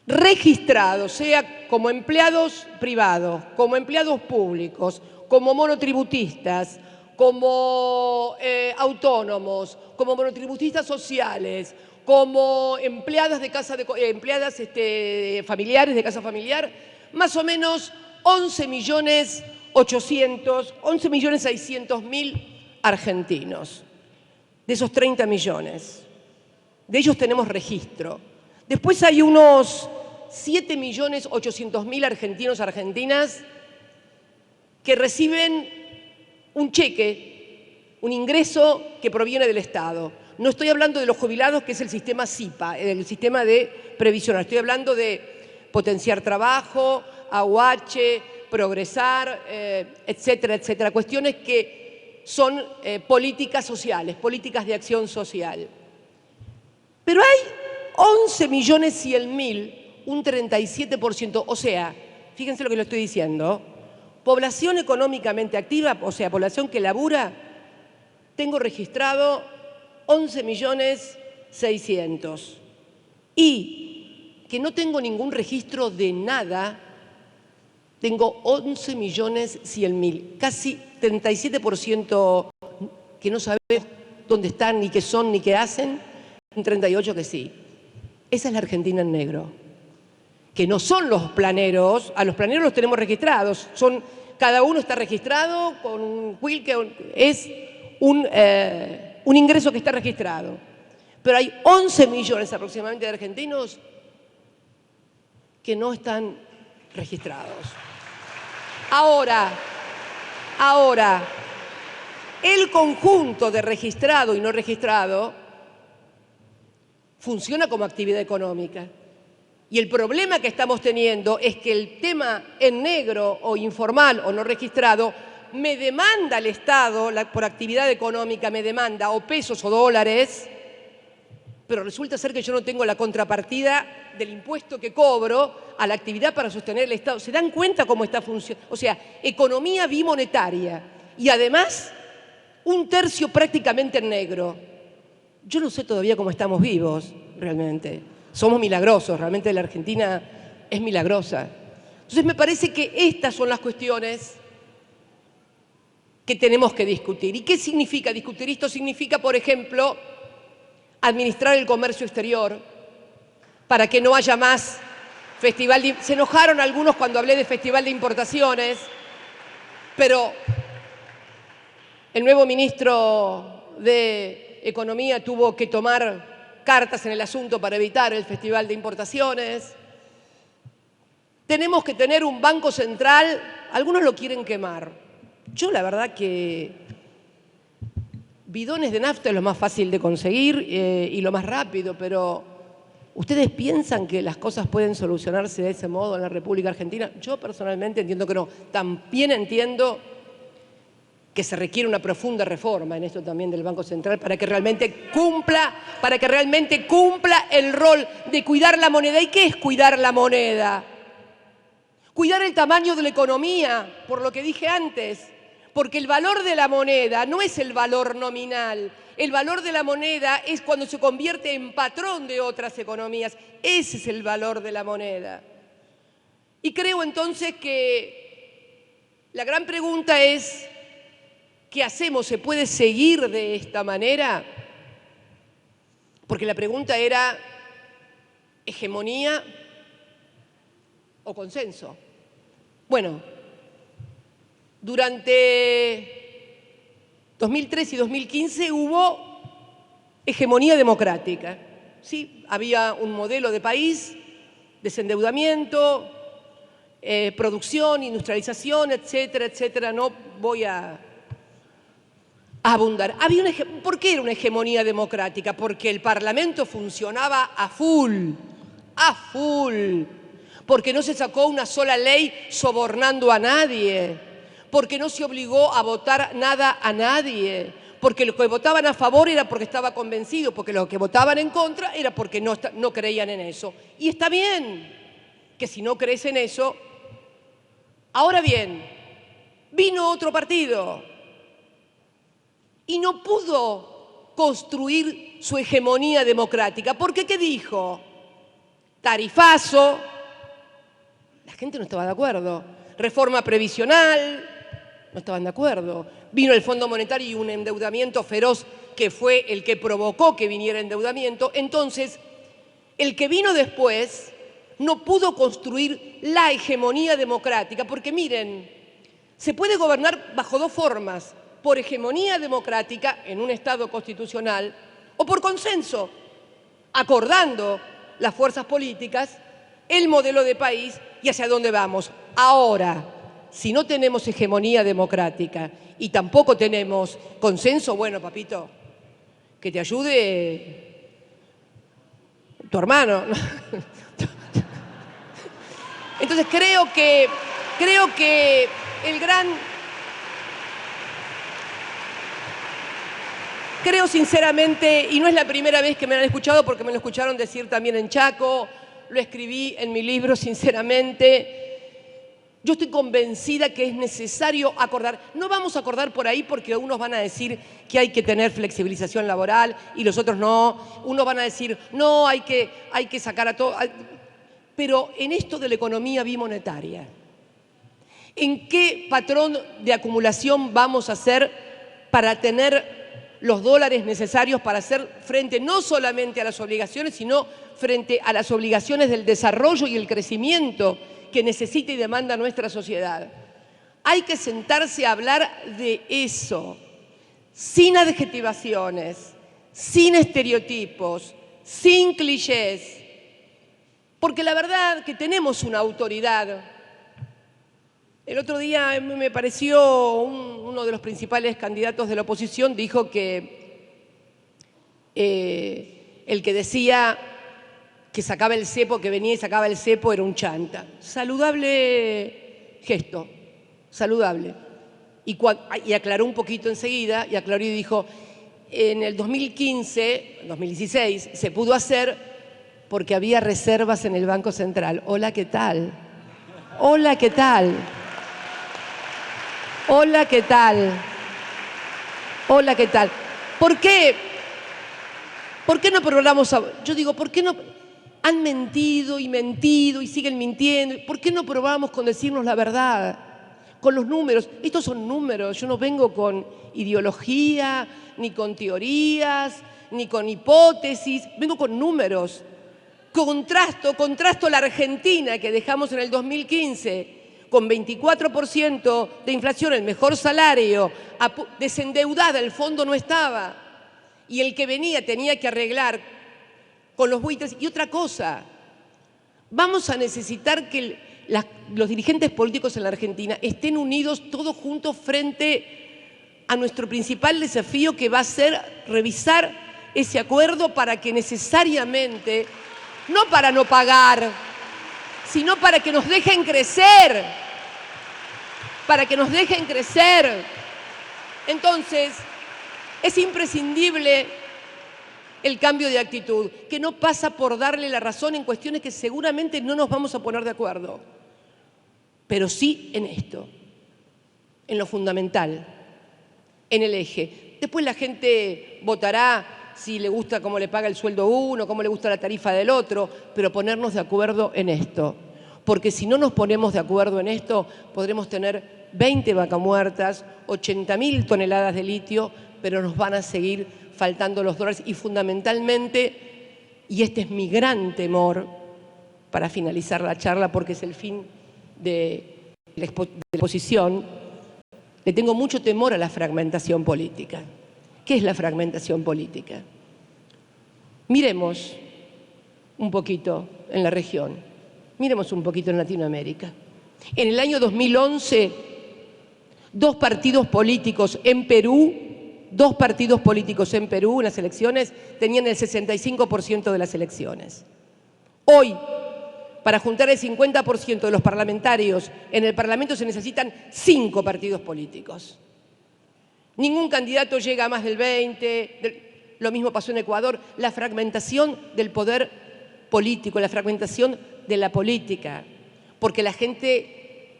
registrados, sea como empleados privados, como empleados públicos, como monotributistas, como autónomos, como monotributistas sociales, como empleadas de casa familiares de casa familiar, más o menos 11.600.000 argentinos. De esos 30 millones, de ellos tenemos registro. Después hay unos 7.800.000 argentinos, argentinas, que reciben un cheque, un ingreso que proviene del Estado. No estoy hablando de los jubilados, que es el sistema SIPA, el sistema de previsional. Estoy hablando de potenciar trabajo, AUH, progresar, etcétera, etcétera. Cuestiones que son políticas sociales, políticas de acción social. Pero hay 11.100.000 un 37%. O sea, fíjense lo que le estoy diciendo. Población económicamente activa, o sea, población que labura, tengo registrado 11.600.000. Y que no tengo ningún registro de nada, tengo 11.100.000. Casi 37% que no sabemos dónde están, ni qué son, ni qué hacen. Un 38% que sí. Esa es la Argentina en negro. Que no son los planeros, a los planeros los tenemos registrados, cada uno está registrado con un quill que es un ingreso que está registrado. Pero hay 11 millones aproximadamente de argentinos que no están registrados. Ahora, el conjunto de registrado y no registrado funciona como actividad económica. Y el problema que estamos teniendo es que el tema en negro o informal o no registrado me demanda el Estado, por actividad económica me demanda o pesos o dólares, pero resulta ser que yo no tengo la contrapartida del impuesto que cobro a la actividad para sostener el Estado. ¿Se dan cuenta cómo está funcionando? O sea, economía bimonetaria y además un tercio prácticamente en negro. Yo no sé todavía cómo estamos vivos, realmente. Somos milagrosos, realmente la Argentina es milagrosa. Entonces me parece que estas son las cuestiones que tenemos que discutir. ¿Y qué significa discutir? Esto significa, por ejemplo, administrar el comercio exterior para que no haya más festival de... Se enojaron algunos cuando hablé de festival de importaciones, pero el nuevo ministro de Economía tuvo que tomar cartas en el asunto para evitar el festival de importaciones. Tenemos que tener un banco central, algunos lo quieren quemar. Yo la verdad que bidones de nafta es lo más fácil de conseguir y lo más rápido, pero ¿ustedes piensan que las cosas pueden solucionarse de ese modo en la República Argentina? Yo personalmente entiendo que no. También entiendo que se requiere una profunda reforma en esto también del Banco Central para que realmente cumpla el rol de cuidar la moneda. ¿Y qué es cuidar la moneda? Cuidar el tamaño de la economía, por lo que dije antes, porque el valor de la moneda no es el valor nominal. El valor de la moneda es cuando se convierte en patrón de otras economías. Ese es el valor de la moneda. Y creo entonces que la gran pregunta es: ¿qué hacemos? ¿Se puede seguir de esta manera? Porque la pregunta era hegemonía o consenso. Bueno, durante 2003 y 2015 hubo hegemonía democrática. Sí, había un modelo de país, desendeudamiento, producción, industrialización, etcétera, etcétera. No voy a abundar. ¿Por qué era una hegemonía democrática? Porque el Parlamento funcionaba a full, porque no se sacó una sola ley sobornando a nadie, porque no se obligó a votar nada a nadie, porque los que votaban a favor era porque estaba convencido, porque los que votaban en contra era porque no creían en eso. Y está bien que si no crees en eso. Ahora bien, vino otro partido y no pudo construir su hegemonía democrática. ¿Por qué? ¿Qué dijo? Tarifazo. La gente no estaba de acuerdo. Reforma previsional. No estaban de acuerdo. Vino el Fondo Monetario y un endeudamiento feroz que fue el que provocó que viniera endeudamiento. Entonces, el que vino después no pudo construir la hegemonía democrática. Porque miren, se puede gobernar bajo dos formas: por hegemonía democrática en un Estado constitucional o por consenso, acordando las fuerzas políticas, el modelo de país y hacia dónde vamos. Ahora, si no tenemos hegemonía democrática y tampoco tenemos consenso, bueno, papito, que te ayude tu hermano. Entonces creo que el gran... Creo sinceramente, y no es la primera vez que me han escuchado, porque me lo escucharon decir también en Chaco, lo escribí en mi libro, sinceramente. Yo estoy convencida que es necesario acordar. No vamos a acordar por ahí porque unos van a decir que hay que tener flexibilización laboral y los otros no. Unos van a decir, no, hay que sacar a todo. Pero en esto de la economía bimonetaria, ¿en qué patrón de acumulación vamos a hacer para tener los dólares necesarios para hacer frente no solamente a las obligaciones, sino frente a las obligaciones del desarrollo y el crecimiento que necesita y demanda nuestra sociedad? Hay que sentarse a hablar de eso, sin adjetivaciones, sin estereotipos, sin clichés, porque la verdad que tenemos una autoridad. El otro día me pareció uno de los principales candidatos de la oposición dijo que el que decía que sacaba el cepo, que venía y sacaba el cepo, era un chanta. Saludable gesto, saludable. Y aclaró un poquito enseguida, y aclaró y dijo, en el 2016, se pudo hacer porque había reservas en el Banco Central. Hola, ¿qué tal? Hola, ¿qué tal? Hola, ¿qué tal? Hola, ¿qué tal? ¿Por qué no programamos? Yo digo, ¿por qué no? Han mentido y siguen mintiendo. ¿Por qué no probamos con decirnos la verdad? Con los números. Estos son números. Yo no vengo con ideología, ni con teorías, ni con hipótesis. Vengo con números. Contrasto la Argentina que dejamos en el 2015 con 24% de inflación, el mejor salario, desendeudada, el fondo no estaba. Y el que venía tenía que arreglar con los buitres. Y otra cosa, vamos a necesitar que los dirigentes políticos en la Argentina estén unidos todos juntos frente a nuestro principal desafío, que va a ser revisar ese acuerdo para que necesariamente, no para no pagar, sino para que nos dejen crecer, para que nos dejen crecer. Entonces, es imprescindible el cambio de actitud, que no pasa por darle la razón en cuestiones que seguramente no nos vamos a poner de acuerdo, pero sí en esto, en lo fundamental, en el eje. Después la gente votará si le gusta cómo le paga el sueldo uno, cómo le gusta la tarifa del otro, pero ponernos de acuerdo en esto. Porque si no nos ponemos de acuerdo en esto, podremos tener 20 vacas muertas, 80.000 toneladas de litio, pero nos van a seguir faltando los dólares. Y fundamentalmente, y este es mi gran temor para finalizar la charla, porque es el fin de la exposición, le tengo mucho temor a la fragmentación política. ¿Qué es la fragmentación política? Miremos un poquito en la región, miremos un poquito en Latinoamérica. En el año 2011, dos partidos políticos en Perú, en las elecciones, tenían el 65% de las elecciones. Hoy, para juntar el 50% de los parlamentarios en el Parlamento se necesitan 5 partidos políticos. Ningún candidato llega a más del 20, lo mismo pasó en Ecuador. La fragmentación del poder político, la fragmentación de la política, porque la gente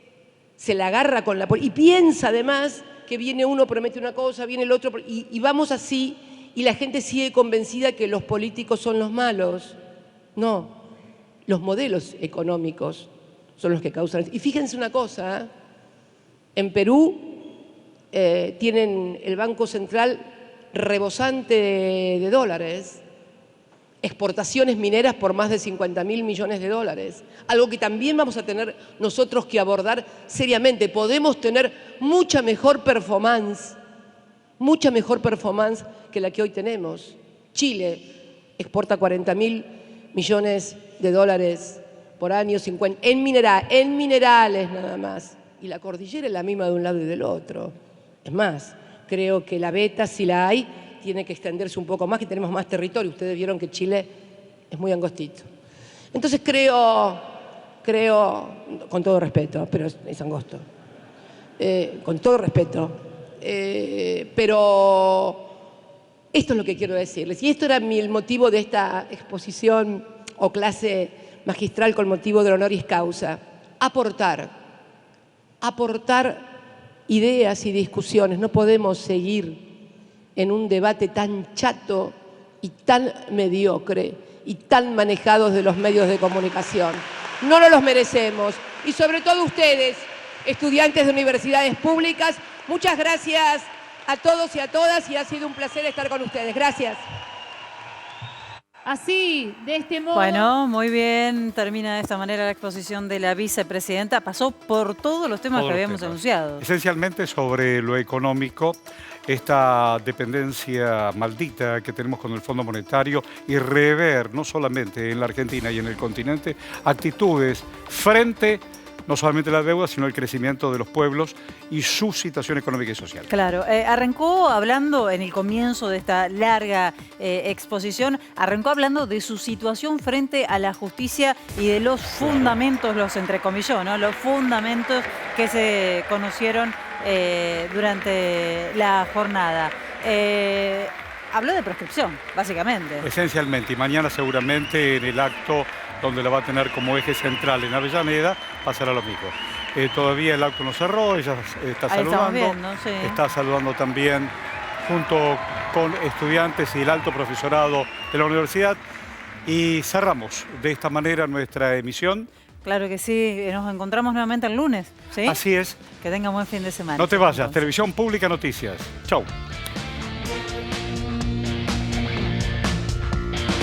se la agarra con la política y piensa además que viene uno, promete una cosa, viene el otro, y vamos así, y la gente sigue convencida que los políticos son los malos. No, los modelos económicos son los que causan eso. Y fíjense una cosa, en Perú tienen el Banco Central rebosante de dólares, exportaciones mineras por más de 50.000 millones de dólares, algo que también vamos a tener nosotros que abordar seriamente. Podemos tener mucha mejor performance que la que hoy tenemos. Chile exporta 40.000 millones de dólares por año, 50, en minerales nada más, y la cordillera es la misma de un lado y del otro. Es más, creo que la beta, si la hay, tiene que extenderse un poco más, que tenemos más territorio. Ustedes vieron que Chile es muy angostito. Entonces creo, con todo respeto, pero es angosto, con todo respeto, pero esto es lo que quiero decirles. Y esto era el motivo de esta exposición o clase magistral con motivo del honoris causa. Aportar ideas y discusiones. No podemos seguir en un debate tan chato y tan mediocre y tan manejados de los medios de comunicación. No nos los merecemos. Y sobre todo ustedes, estudiantes de universidades públicas, muchas gracias a todos y a todas y ha sido un placer estar con ustedes. Gracias. Así, de este modo... Bueno, muy bien. Termina de esta manera la exposición de la vicepresidenta. Pasó por todos los temas que habíamos anunciado. Esencialmente sobre lo económico, esta dependencia maldita que tenemos con el Fondo Monetario y rever, no solamente en la Argentina y en el continente, actitudes frente no solamente a la deuda, sino el crecimiento de los pueblos y su situación económica y social. Claro, arrancó hablando en el comienzo de esta larga exposición, arrancó hablando de su situación frente a la justicia y de los fundamentos, los entrecomilló, ¿no? Los fundamentos que se conocieron durante la jornada. Habló de prescripción, básicamente. Esencialmente, y mañana seguramente en el acto donde la va a tener como eje central en Avellaneda, pasará lo mismo. Todavía el acto no cerró, ella está saludando. Viendo, sí. Está saludando también junto con estudiantes y el alto profesorado de la universidad. Y cerramos de esta manera nuestra emisión. Claro que sí, nos encontramos nuevamente el lunes, ¿sí? Así es. Que tenga buen fin de semana. No te vayas, Televisión Pública Noticias. Chau.